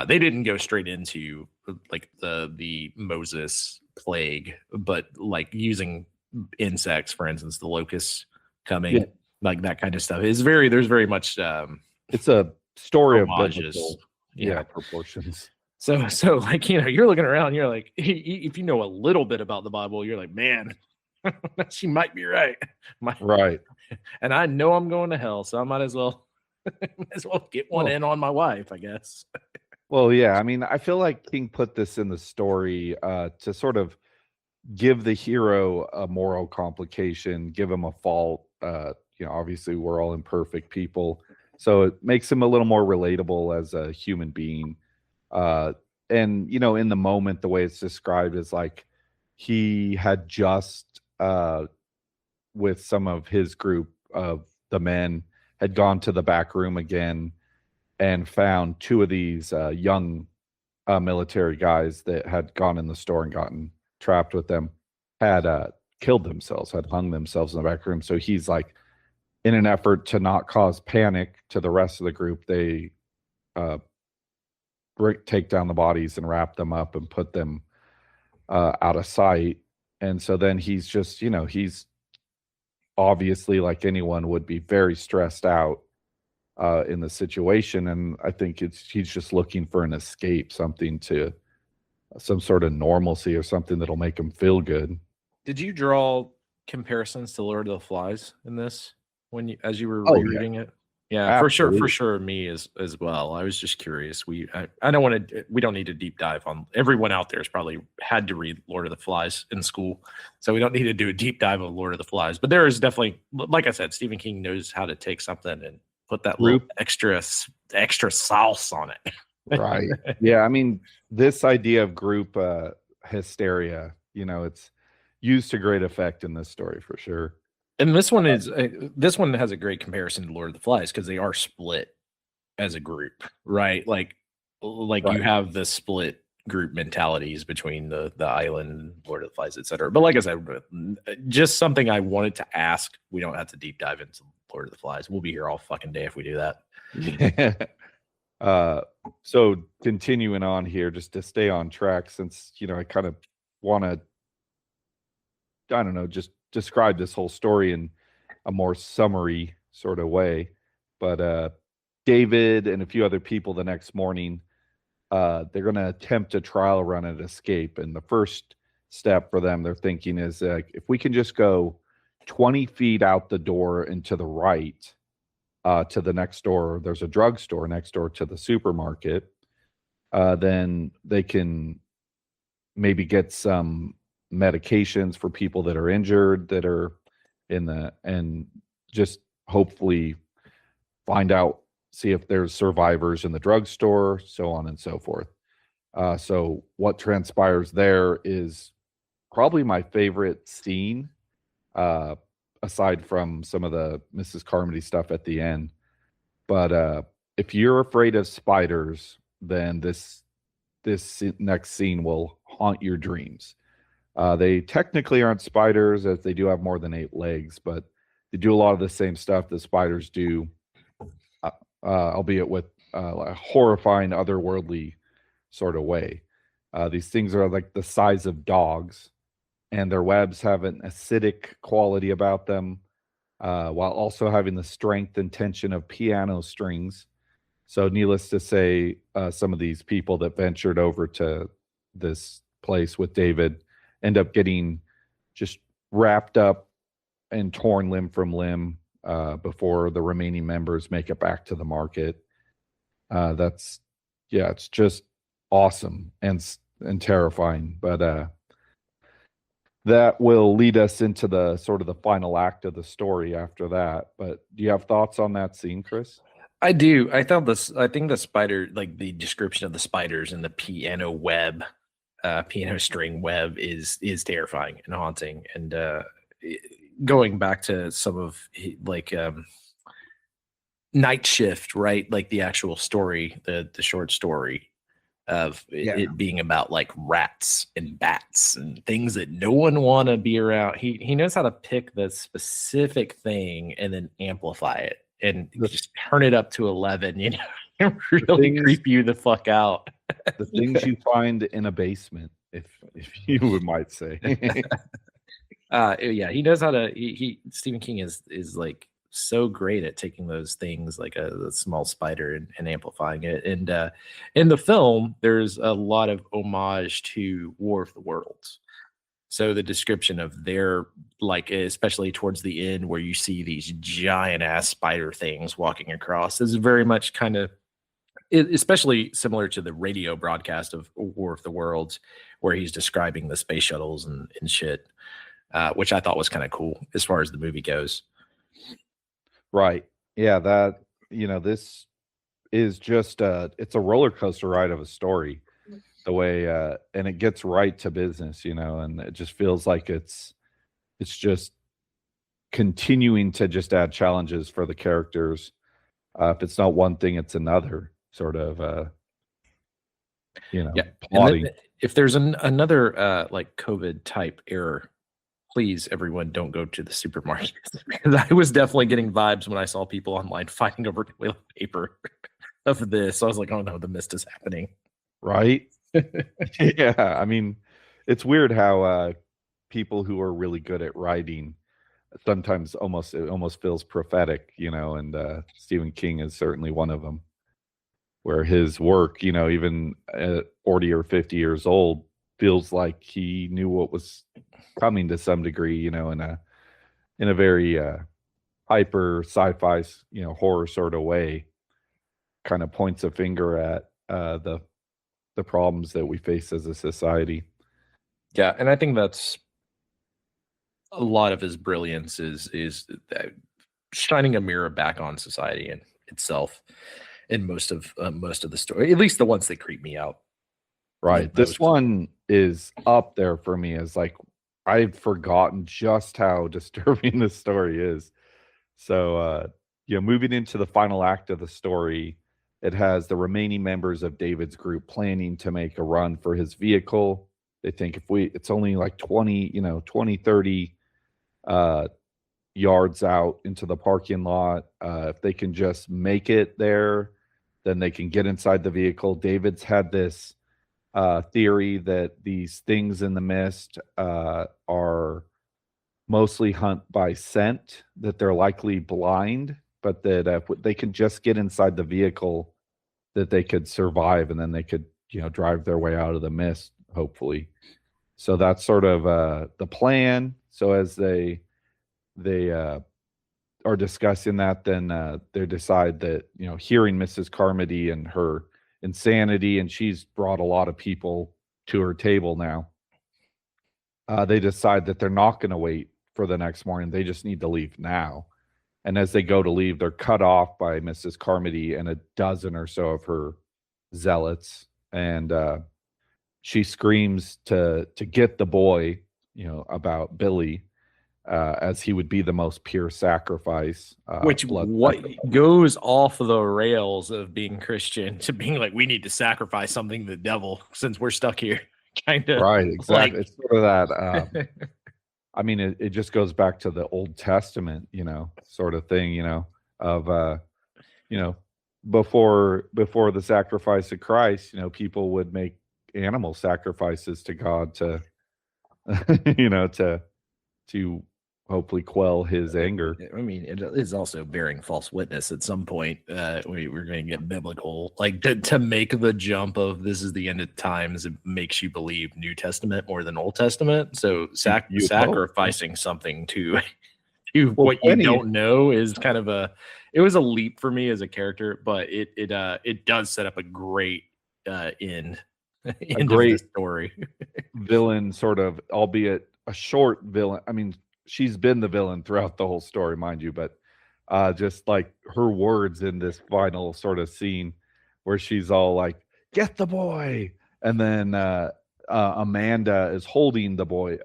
they didn't go straight into like the Moses plague, but like using insects, for instance, the locusts coming, like that kind of stuff is there's very much it's a story of homages. biblical, proportions. So like, you know, you're looking around, you're like, if you know a little bit about the Bible, you're like, man, she might be right. Right. And I know I'm going to hell, so I might as well Might as well get one in on my wife, I guess. Well, yeah. I mean, I feel like King put this in the story to sort of give the hero a moral complication, give him a fault. Obviously, we're all imperfect people, so it makes him a little more relatable as a human being. Uh, and in the moment, the way it's described is like he had just with some of his group of the men had gone to the back room again and found two of these young military guys that had gone in the store and gotten trapped with them had killed themselves, had hung themselves in the back room. So he's like, in an effort to not cause panic to the rest of the group, they take down the bodies and wrap them up and put them out of sight. And so then he's just, he's obviously, like anyone would be, very stressed out in the situation. And I think he's just looking for an escape, some sort of normalcy or something that'll make him feel good. Did you draw comparisons to Lord of the Flies in this as you were Oh, yeah. rereading it? Yeah, Absolutely. for sure, me as well. I was just curious. I don't want to. We don't need to deep dive on. Everyone out there has probably had to read Lord of the Flies in school, so we don't need to do a deep dive of Lord of the Flies. But there is definitely, like I said, Stephen King knows how to take something and put that little extra sauce on it. Right. Yeah. I mean, this idea of group hysteria, it's used to great effect in this story for sure. And this one has a great comparison to Lord of the Flies because they are split as a group, right? Like right. You have the split group mentalities between the island, Lord of the Flies, etc. But like I said, just something I wanted to ask. We don't have to deep dive into Lord of the Flies. We'll be here all fucking day if we do that. So continuing on here, just to stay on track, since I kind of want to, I don't know, just describe this whole story in a more summary sort of way. But David and a few other people the next morning, they're going to attempt a trial run at escape. And the first step for them, they're thinking, is if we can just go 20 feet out the door and to the right, to the next door, there's a drugstore next door to the supermarket, then they can maybe get some medications for people that are injured, that are and just hopefully find out, see if there's survivors in the drugstore, so on and so forth. So what transpires there is probably my favorite scene, aside from some of the Mrs. Carmody stuff at the end. But if you're afraid of spiders, then this next scene will haunt your dreams. They technically aren't spiders, as they do have more than 8 legs, but they do a lot of the same stuff that spiders do, albeit with a horrifying, otherworldly sort of way. These things are like the size of dogs, and their webs have an acidic quality about them, while also having the strength and tension of piano strings. So needless to say, some of these people that ventured over to this place with David end up getting just wrapped up and torn limb from limb before the remaining members make it back to the market. It's just awesome and terrifying. But that will lead us into the sort of the final act of the story after that. But do you have thoughts on that scene, Chris? I do. I think the spider, like the description of the spiders and the piano string web is terrifying and haunting. And going back to some of like Night Shift, right? Like the actual story, the short story of it being about like rats and bats and things that no one want to be around. He knows how to pick the specific thing and then amplify it and just turn it up to 11, and really creep you the fuck out. The things you find in a basement, if you might say. He knows how to. Stephen King is like so great at taking those things like a small spider and amplifying it. And in the film, there's a lot of homage to War of the Worlds. So the description of their, like, especially towards the end where you see these giant ass spider things walking across, is very much kind of, especially similar to the radio broadcast of War of the Worlds, where he's describing the space shuttles and shit, which I thought was kind of cool as far as the movie goes. Right. Yeah, that, this is just it's a roller coaster ride of a story, the way and it gets right to business, and it just feels like it's just continuing to just add challenges for the characters. If it's not one thing, it's another sort of Yeah. plotting. If there's another like COVID type error, please, everyone, don't go to the supermarket, because I was definitely getting vibes when I saw people online fighting over toilet paper of this. So I was like, oh no, the mist is happening. Right. Yeah, I mean, it's weird how people who are really good at writing sometimes it almost feels prophetic, and Stephen King is certainly one of them, where his work, even at 40 or 50 years old, feels like he knew what was coming to some degree, in a very hyper sci-fi, horror sort of way, kind of points a finger at the problems that we face as a society. Yeah, and I think that's a lot of his brilliance is that shining a mirror back on society and itself in most of the story, at least the ones that creep me out. Right. This one is up there for me as like, I've forgotten just how disturbing this story is. So, moving into the final act of the story, it has the remaining members of David's group planning to make a run for his vehicle. They think it's only like 20, 30 yards out into the parking lot. If they can just make it there, then they can get inside the vehicle. David's had this theory that these things in the mist are mostly hunt by scent, that they're likely blind, but that if they could just get inside the vehicle, that they could survive, and then they could, drive their way out of the mist, hopefully. So that's sort of the plan. So as they are discussing that, then they decide that, hearing Mrs. Carmody and her insanity, and she's brought a lot of people to her table now. They decide that they're not going to wait for the next morning. They just need to leave now. And as they go to leave, they're cut off by Mrs. Carmody and a dozen or so of her zealots. And she screams to get the boy, about Billy, as he would be the most pure sacrifice. Which goes off the rails of being Christian to being like, we need to sacrifice something to the devil since we're stuck here. Kind of. Right, exactly. It's sort of that. I mean, it just goes back to the Old Testament, sort of thing, of, before the sacrifice of Christ, people would make animal sacrifices to God to, to hopefully quell his anger. I mean, it is also bearing false witness at some point. We're going to get biblical, like to make the jump of this is the end of times. It makes you believe New Testament more than Old Testament. So sacrificing something to what you don't know is kind of it was a leap for me as a character, but it does set up a great end. A great story. Villain, sort of, albeit a short villain. I mean, she's been the villain throughout the whole story, mind you, but just like her words in this final sort of scene where she's all like, get the boy. And then Amanda is holding the boy,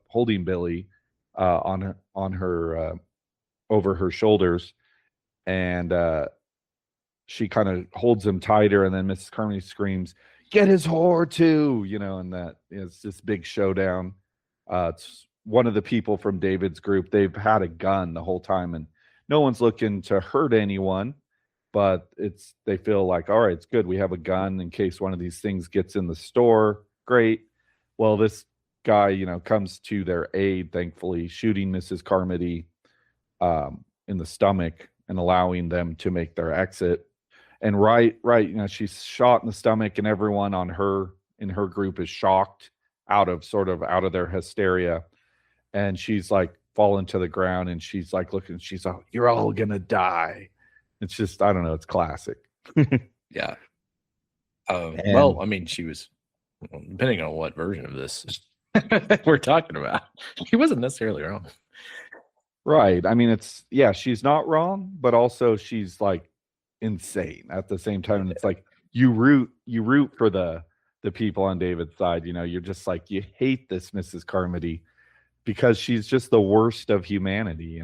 holding Billy on her over her shoulders. And she kind of holds him tighter. And then Mrs. Carmody screams, get his whore too, and that is this big showdown. It's one of the people from David's group. They've had a gun the whole time, and no one's looking to hurt anyone, but they feel like, all right, it's good. We have a gun in case one of these things gets in the store. Great. Well, this guy, comes to their aid, thankfully, shooting Mrs. Carmody in the stomach and allowing them to make their exit. And right, she's shot in the stomach, and everyone in her group is shocked out of their hysteria, and she's like falling to the ground, and she's like looking, she's like, "You're all gonna die." It's just, I don't know, it's classic. Yeah. And Well, I mean, she was, depending on what version of this we're talking about, she wasn't necessarily wrong. right, I mean, it's, yeah, she's not wrong, but also she's like insane at the same time. And it's like you root for the people on David's side. You're just like, you hate this Mrs. Carmody because she's just the worst of humanity.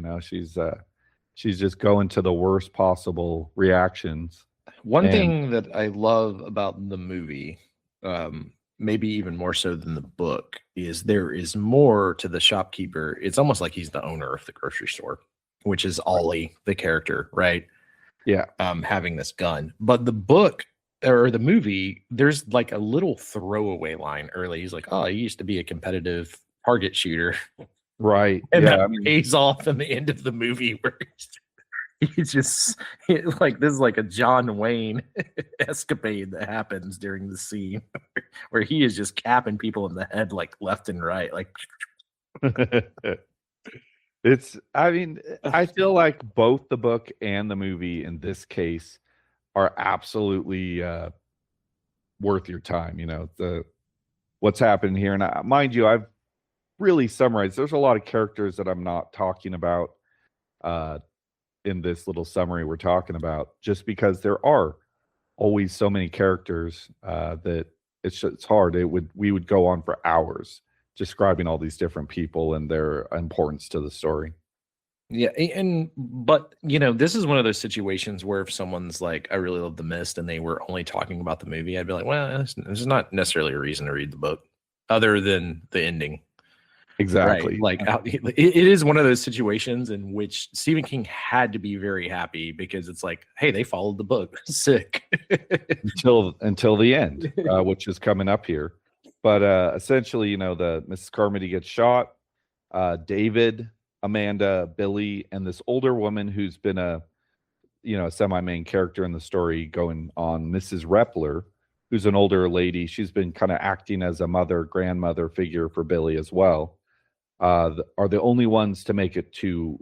She's just going to the worst possible reactions. One And thing that I love about the movie, maybe even more so than the book, is there is more to the shopkeeper. It's almost like he's the owner of the grocery store, which is Ollie, the character, right? yeah, Having this gun. But the book or the movie, there's like a little throwaway line early. He's like, "Oh, I used to be a competitive target shooter." right, And yeah, that pays off in the end of the movie where he's just like, this is like a John Wayne escapade that happens during the scene where he is just capping people in the head like left and right. Like, I mean, I feel like both the book and the movie in this case are absolutely worth your time. What's happening here. And mind you, I've really summarized. There's a lot of characters that I'm not talking about uh, in this little summary we're talking about, just because there are always so many characters that it's hard. We would go on for hours describing all these different people and their importance to the story. yeah, but this is one of those situations where if someone's like, "I really love The Mist," and they were only talking about the movie, I'd be like, "Well, this is not necessarily a reason to read the book, other than the ending." Exactly. Right. Like it is one of those situations in which Stephen King had to be very happy because it's like, hey, they followed the book. Sick. until the end, which is coming up here. But essentially, the Mrs. Carmody gets shot. David, Amanda, Billy, and this older woman who's been a semi-main character in the story going on, Mrs. Repler, who's an older lady. She's been kind of acting as a grandmother figure for Billy as well. Are the only ones to make it to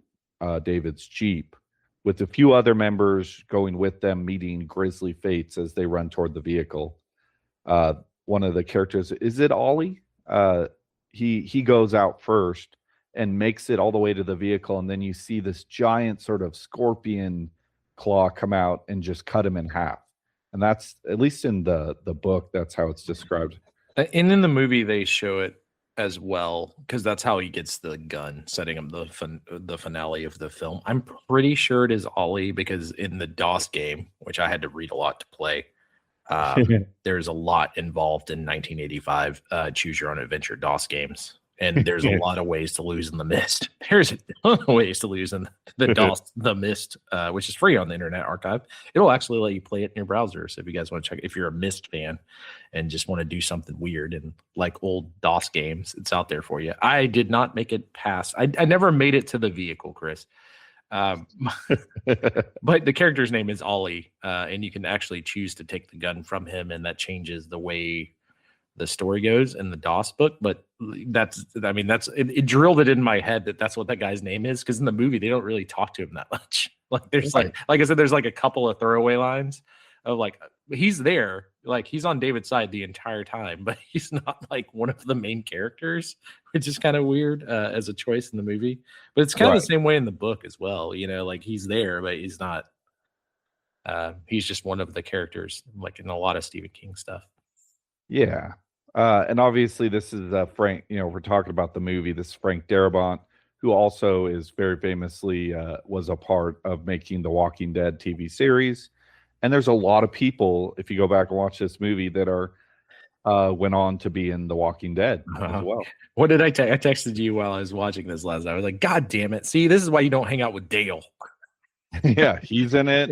David's Jeep, with a few other members going with them, meeting grisly fates as they run toward the vehicle. One of the characters, is it Ollie? He goes out first and makes it all the way to the vehicle, and then you see this giant sort of scorpion claw come out and just cut him in half. And that's, at least in the book, that's how it's described. And in the movie, they show it as well because that's how he gets the gun, setting up the finale of the film. I'm pretty sure it is Ollie because in the DOS game, which I had to read a lot to play, there's a lot involved in 1985 choose your own adventure DOS games. And there's a lot of ways to lose in the Mist. There's a ton of ways to lose in the DOS, the Mist, which is free on the Internet Archive. It'll actually let you play it in your browser. So if you guys want to check, if you're a Mist fan and just want to do something weird and like old DOS games, it's out there for you. I did not make it past. I never made it to the vehicle, Chris. But the character's name is Ollie, and you can actually choose to take the gun from him, and that changes the way the story goes in the DOS book. But it drilled it in my head that's what that guy's name is, because in the movie they don't really talk to him that much. Like there's like I said, there's like a couple of throwaway lines of like, he's there, like he's on David's side the entire time, but he's not like one of the main characters, which is kind of weird as a choice in the movie. But it's kind of the same way in the book as well, like he's there, but he's not he's just one of the characters, like in a lot of Stephen King stuff. Yeah. And obviously this is Frank, we're talking about the movie. This is Frank Darabont, who also is very famously was a part of making the Walking Dead TV series. And there's a lot of people, if you go back and watch this movie, that are went on to be in The Walking Dead as well. What did I texted you while I was watching this last night. I was like, God damn it. See, this is why you don't hang out with Dale. Yeah, he's in it.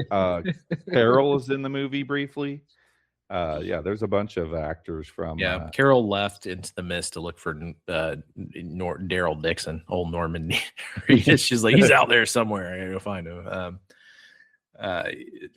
Carol is in the movie briefly. Yeah, there's a bunch of actors from. Yeah, Carol left into the Mist to look for Daryl Dixon, old Norman. She's like, he's out there somewhere. I gotta go find him.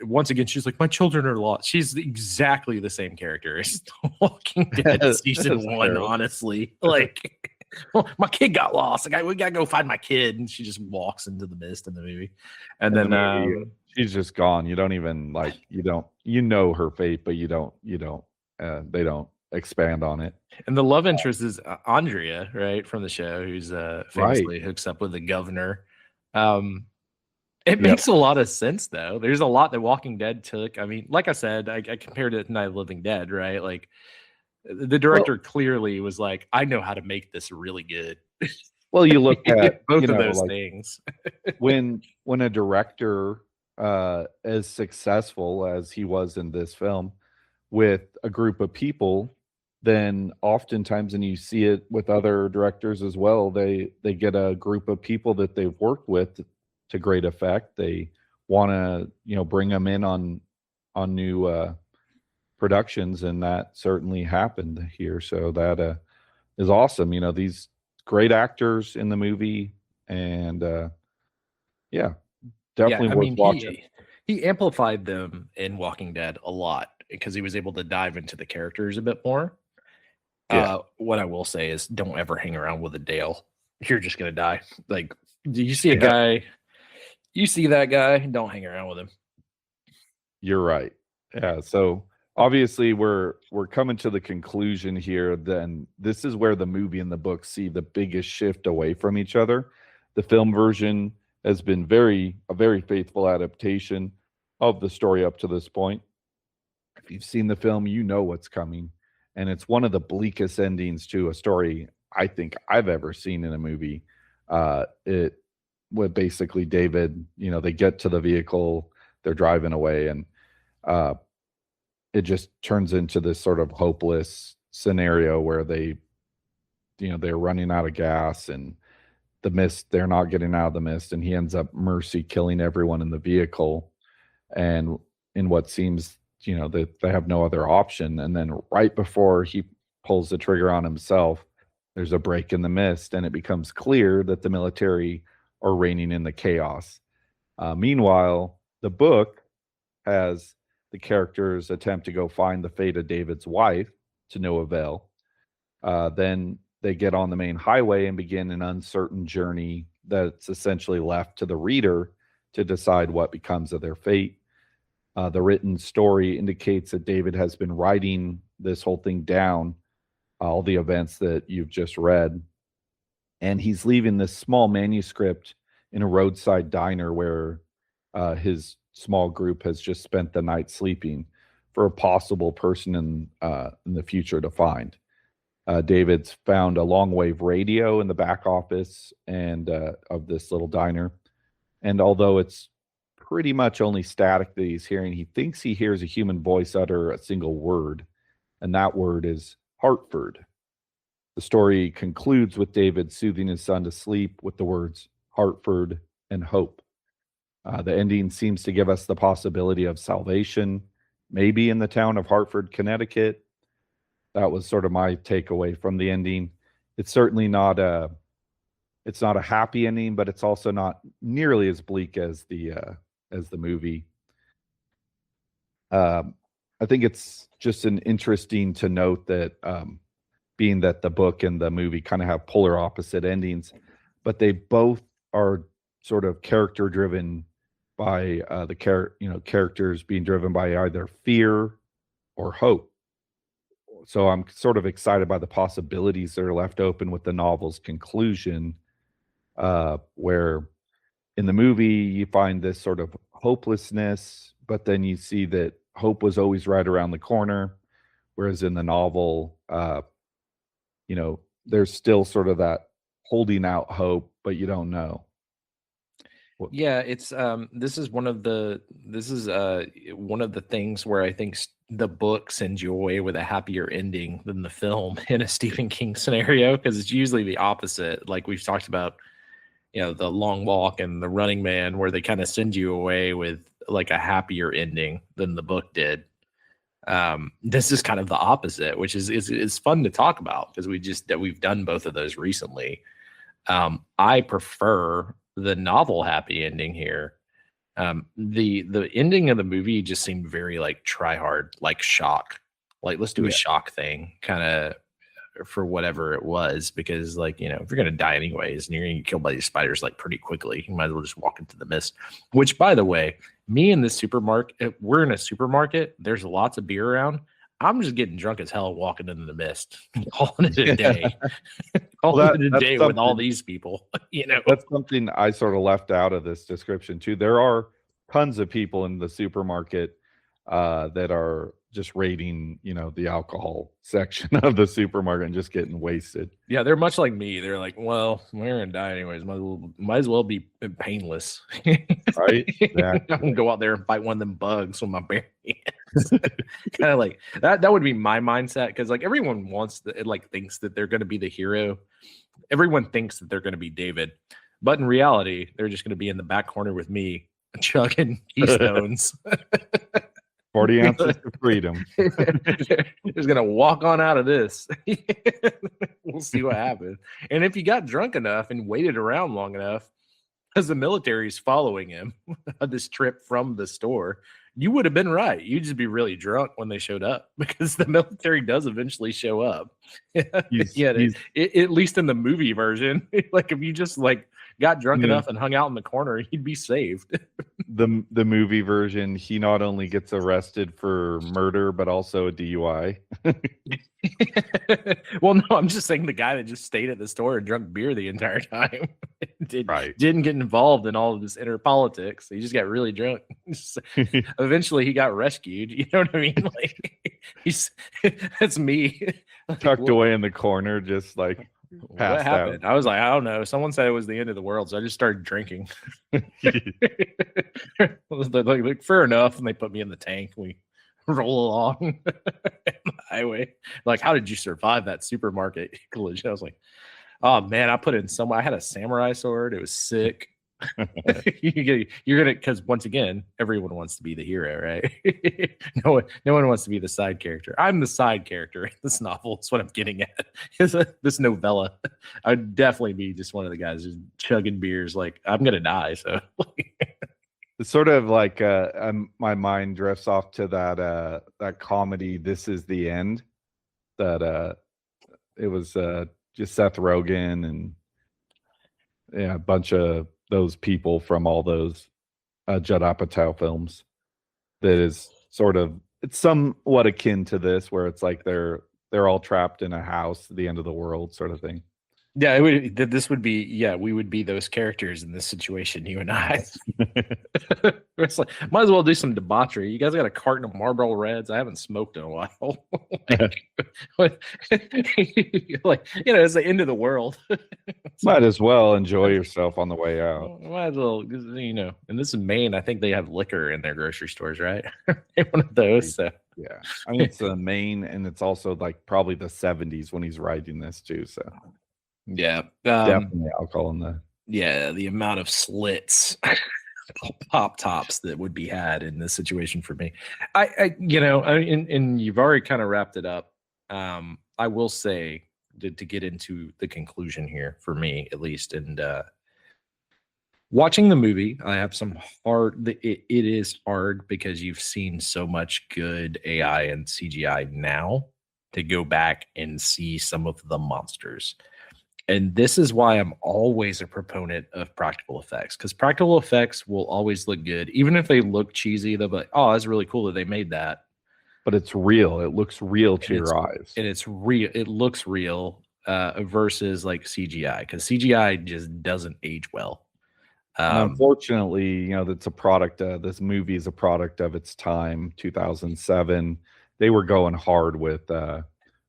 once again, she's like, my children are lost. She's exactly the same character as The Walking Dead season That's 1, terrible. honestly. Like, well, my kid got lost. Like, we gotta go find my kid, and she just walks into the mist in the movie. And In then the movie, she's just gone. You don't even you know her fate, but they don't expand on it. and the love interest is Andrea, right, from the show, who's famously hooks up with the governor. It Yep. makes a lot of sense, though. There's a lot that Walking Dead took. I mean, like I said, I compared it to Night of the Living Dead, right? Like, the director clearly was like, I know how to make this really good. Well, you look at both of those things. when a director as successful as he was in this film with a group of people, then oftentimes, and you see it with other directors as well, they get a group of people that they've worked with to great effect. They want to bring them in on new productions, and that certainly happened here. So that is awesome. These great actors in the movie, and yeah, definitely I worth mean, watching. he amplified them in Walking Dead a lot because he was able to dive into the characters a bit more. Yeah. What I will say is, don't ever hang around with a Dale. You're just gonna die. Like, do you see a Yeah. guy? You see that guy? Don't hang around with him. You're right. Yeah. So obviously we're coming to the conclusion here. Then this is where the movie and the book see the biggest shift away from each other. The film version has been a very faithful adaptation of the story up to this point. If you've seen the film, you know what's coming. And it's one of the bleakest endings to a story I think I've ever seen in a movie. It with basically David, they get to the vehicle, they're driving away, and uh, it just turns into this sort of hopeless scenario where they're running out of gas, and the mist, they're not getting out of the mist, and he ends up mercy killing everyone in the vehicle. And in what seems, that they have no other option. And then right before he pulls the trigger on himself, there's a break in the mist, and it becomes clear that the military are reigning in the chaos. Meanwhile, the book has the characters attempt to go find the fate of David's wife, to no avail. Then they get on the main highway and begin an uncertain journey that's essentially left to the reader to decide what becomes of their fate. The written story indicates that David has been writing this whole thing down, all the events that you've just read, and he's leaving this small manuscript in a roadside diner where his small group has just spent the night sleeping, for a possible person in the future to find. David's found a long wave radio in the back office and of this little diner, and although it's pretty much only static that he's hearing, he thinks he hears a human voice utter a single word, and that word is Hartford. The story concludes with David soothing his son to sleep with the words Hartford and hope. The ending seems to give us the possibility of salvation, maybe in the town of Hartford, Connecticut. That was sort of my takeaway from the ending. It's certainly not a happy ending, but it's also not nearly as bleak as the movie. I think it's just an interesting to note that being that the book and the movie kind of have polar opposite endings, but they both are sort of character driven by characters being driven by either fear or hope. So I'm sort of excited by the possibilities that are left open with the novel's conclusion, where in the movie you find this sort of hopelessness, but then you see that hope was always right around the corner, whereas in the novel, there's still sort of that holding out hope, but you don't know. Yeah, it's this is one of the things where I think the book sends you away with a happier ending than the film in a Stephen King scenario, because it's usually the opposite. Like we've talked about, The Long Walk and The Running Man, where they kind of send you away with like a happier ending than the book did. This is kind of the opposite, which is fun to talk about because we've done both of those recently. I prefer the novel happy ending here. The ending of the movie just seemed very like try hard, like shock. Like let's do a Yeah. shock thing, kind of for whatever it was, because like, you know, if you're gonna die anyways and you're gonna get killed by these spiders like pretty quickly, you might as well just walk into the mist. Which, by the way, me in this supermarket, we're in a supermarket, there's lots of beer around. I'm just getting drunk as hell walking into the mist, calling it a day. Calling it a day with all these people, you know. That's something I sort of left out of this description too. There are tons of people in the supermarket that are just raiding, you know, the alcohol section of the supermarket and just getting wasted. Yeah, they're much like me. They're like, well, we're gonna die anyways. Might as well be painless. Right? I'm gonna go out there and fight one of them bugs with my bare hands. Kind of like that. That would be my mindset, because like everyone wants it, like thinks that they're gonna be the hero. Everyone thinks that they're gonna be David, but in reality, they're just gonna be in the back corner with me chugging keystones. 40 ounces of freedom. Just gonna walk on out of this. We'll see what happens. And if you got drunk enough and waited around long enough, because the military's following him on this trip from the store, you would have been right. You'd just be really drunk when they showed up, because the military does eventually show up. At least in the movie version. Like if you just like got drunk enough and hung out in the corner, he'd be saved. The movie version, he not only gets arrested for murder but also a DUI. Well, no, I'm just saying the guy that just stayed at the store and drunk beer the entire time didn't get involved in all of this inner politics. He just got really drunk. Eventually, he got rescued. You know what I mean? Like that's me Tucked away in the corner, just like what happened? I was like, I don't know. Someone said it was the end of the world, so I just started drinking. I was like, fair enough. And they put me in the tank. We roll along the highway. Like, how did you survive that supermarket collision? I was like, oh man, I put in I had a samurai sword. It was sick. You're gonna, because once again, everyone wants to be the hero, right? no one wants to be the side character. I'm the side character in this novel. That's what I'm getting at. This novella, I'd definitely be just one of the guys just chugging beers. Like I'm gonna die, so. It's sort of like my mind drifts off to that comedy, This Is the End. That it was just Seth Rogen and a bunch of those people from all those Judd Apatow films. That is sort of, it's somewhat akin to this, where it's like they're all trapped in a house, the end of the world sort of thing. Yeah, this would be, we would be those characters in this situation, you and I. It's like, might as well do some debauchery. You guys got a carton of Marlboro Reds. I haven't smoked in a while. Like, it's the end of the world. Might as well enjoy yourself on the way out. Might as well, and this is Maine. I think they have liquor in their grocery stores, right? One of those. So. Yeah, I mean, it's Maine, and it's also like probably the 70s when he's writing this too. So. Yeah, definitely alcohol in the. Yeah, the amount of slits, pop tops that would be had in this situation for me. And you've already kind of wrapped it up. I will say to get into the conclusion here for me, at least, and watching the movie, I have some hard. It is hard because you've seen so much good AI and CGI now to go back and see some of the monsters. And this is why I'm always a proponent of practical effects, because practical effects will always look good. Even if they look cheesy, they'll be like, oh, that's really cool that they made that. But it's real. It looks real to your eyes. And it's real. It looks real versus like CGI, because CGI just doesn't age well. Unfortunately, that's a product. This movie is a product of its time, 2007. They were going hard with digital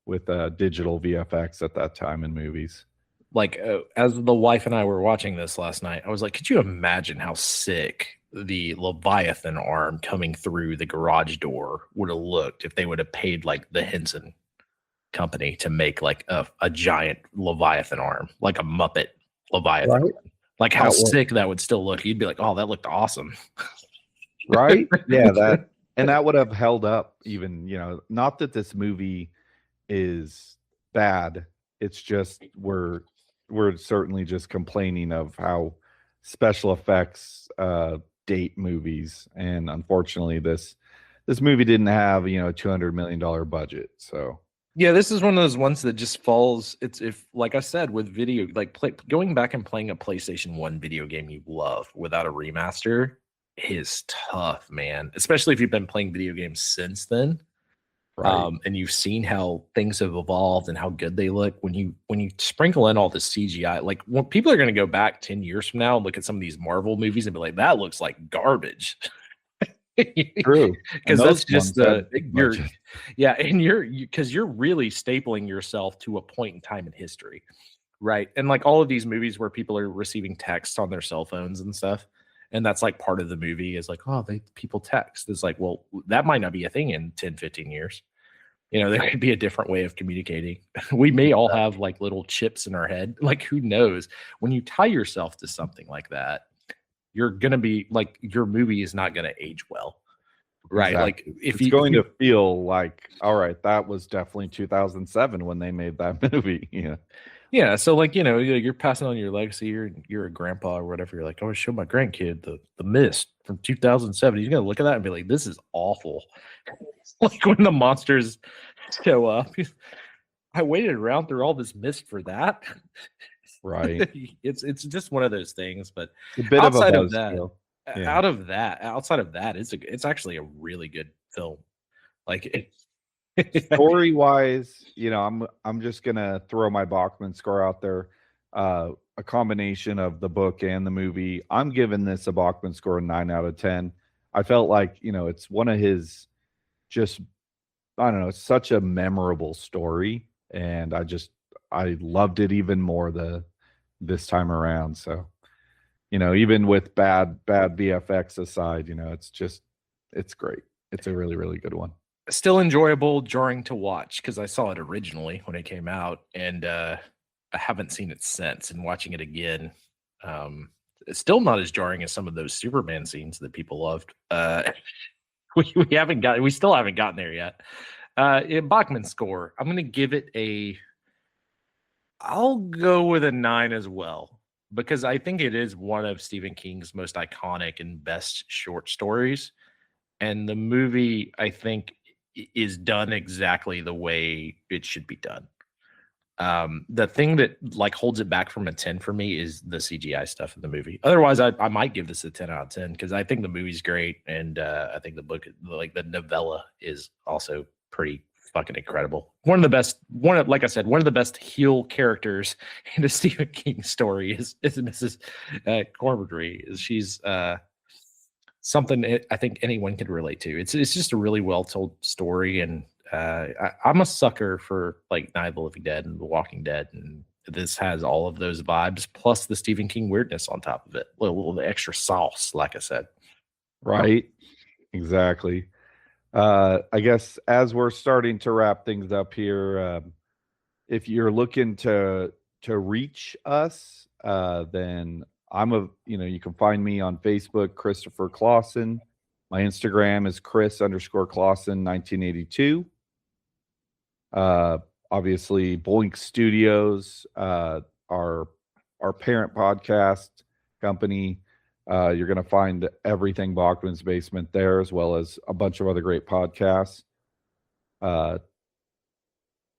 VFX at that time in movies. Like as the wife and I were watching this last night, I was like, could you imagine how sick the Leviathan arm coming through the garage door would have looked if they would have paid like the Henson company to make like a giant Leviathan arm, like a Muppet Leviathan. Right? Like how sick that would still look. You'd be like, oh, that looked awesome. Right? Yeah, that would have held up even, not that this movie is bad. It's just we're certainly just complaining of how special effects date movies, and unfortunately, this movie didn't have a $200 million budget. So Yeah, this is one of those ones that just falls. It's if, like I said, with video, like going back and playing a PlayStation 1 video game you love without a remaster is tough, man. Especially if you've been playing video games since then. right, And you've seen how things have evolved and how good they look when you sprinkle in all the CGI. Like when people are going to go back 10 years from now and look at some of these Marvel movies and be like, that looks like garbage. true. Because that's just the big you're budget. yeah, and because you're really stapling yourself to a point in time in history, right? And like all of these movies where people are receiving texts on their cell phones and stuff, and that's like part of the movie is like, oh, people text. It's like, well, that might not be a thing in 10, 15 years. There could be a different way of communicating. We may all have like little chips in our head. Like, who knows? When you tie yourself to something like that, you're going to be like, your movie is not going to age well. Right. Exactly. Like if It's going to feel like, all right, that was definitely 2007 when they made that movie. Yeah. Yeah. So like, you're passing on your legacy. You're a grandpa or whatever. You're like, I want to show my grandkid the Mist from 2007. He's going to look at that and be like, this is awful. Like when the monsters show up, I waited around through all this mist for that. Right. It's just one of those things. But A bit outside of a of that, buzzkill. Yeah. outside of that, it's actually a really good film. Like Story wise, I'm just gonna throw my Bachman score out there. A combination of the book and the movie. I'm giving this a Bachman score of 9 out of 10. I felt like, it's one of his just, I don't know, it's such a memorable story. And I loved it even more this time around. So, even with bad VFX aside, it's great. It's a really, really good one. still enjoyable, jarring to watch because I saw it originally when it came out, and I haven't seen it since. And watching it again, it's still not as jarring as some of those Superman scenes that people loved. We still haven't gotten there yet. Bachman score, I'm gonna give it I'll go with a 9 as well, because I think it is one of Stephen King's most iconic and best short stories. And the movie, I think, is done exactly the way it should be done. The thing that like holds it back from a 10 for me is the CGI stuff in the movie. Otherwise, I might give this a 10 out of 10 because I think the movie's great, and I think the book, like the novella, is also pretty fucking incredible. Like I said, one of the best heel characters in a Stephen King story is Mrs. Carmody. She's something I think anyone could relate to. It's just a really well told story, and I'm a sucker for like Night of the Living Dead and The Walking Dead, and this has all of those vibes plus the Stephen King weirdness on top of it. A little extra sauce, like I said. Right. Exactly. I guess as we're starting to wrap things up here, if you're looking to reach us, then you can find me on Facebook, Christopher Clawson. My Instagram is Chris_Clawson 1982. Obviously Boink Studios, our parent podcast company. You're going to find everything Bachman's Basement there, as well as a bunch of other great podcasts.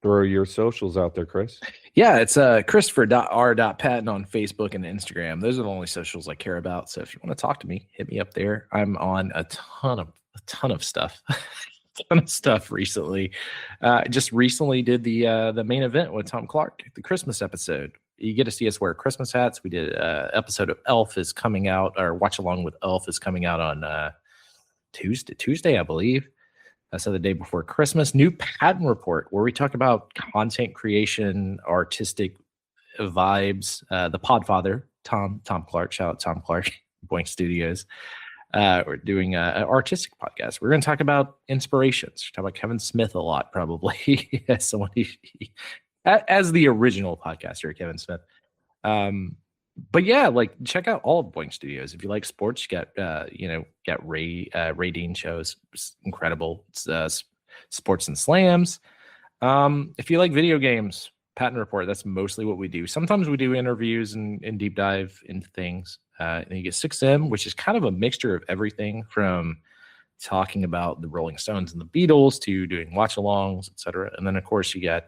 Throw your socials out there, Chris. Yeah, it's Christopher.R.Patton on Facebook and Instagram. Those are the only socials I care about. So if you want to talk to me, hit me up there. I'm on a ton of stuff. Ton of stuff recently. Just recently did the main event with Tom Clark, the Christmas episode. You get to see us wear Christmas hats. We did an episode of Elf is coming out, or watch along with Elf is coming out on Tuesday, I believe. So the day before Christmas. New Patton report where we talk about content creation, artistic vibes. The Podfather, Tom Clark, shout out Tom Clark, Boink Studios. We're doing an artistic podcast. We're going to talk about inspirations. Talk about Kevin Smith a lot, probably as someone as the original podcaster, Kevin Smith. But yeah, like check out all of Boink Studios. If you like sports, you got Ray Dean shows, it's incredible. It's sports and slams. If you like video games, Patton Report. That's mostly what we do. Sometimes we do interviews and deep dive into things. And you get 6M, which is kind of a mixture of everything from talking about the Rolling Stones and the Beatles to doing watch-alongs, etc. And then, of course, you got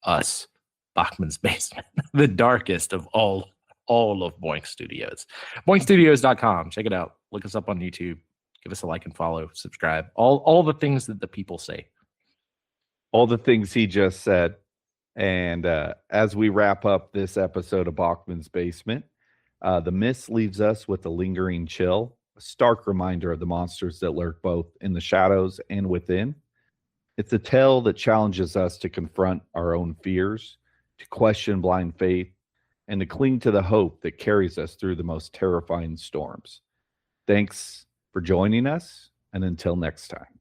us, Bachman's Basement, the darkest of all of Boink Studios. BoinkStudios.com. Check it out. Look us up on YouTube. Give us a like and follow. Subscribe. All the things that the people say. All the things he just said. And as we wrap up this episode of Bachman's Basement, the mist leaves us with a lingering chill, a stark reminder of the monsters that lurk both in the shadows and within. It's a tale that challenges us to confront our own fears, to question blind faith, and to cling to the hope that carries us through the most terrifying storms. Thanks for joining us, and until next time.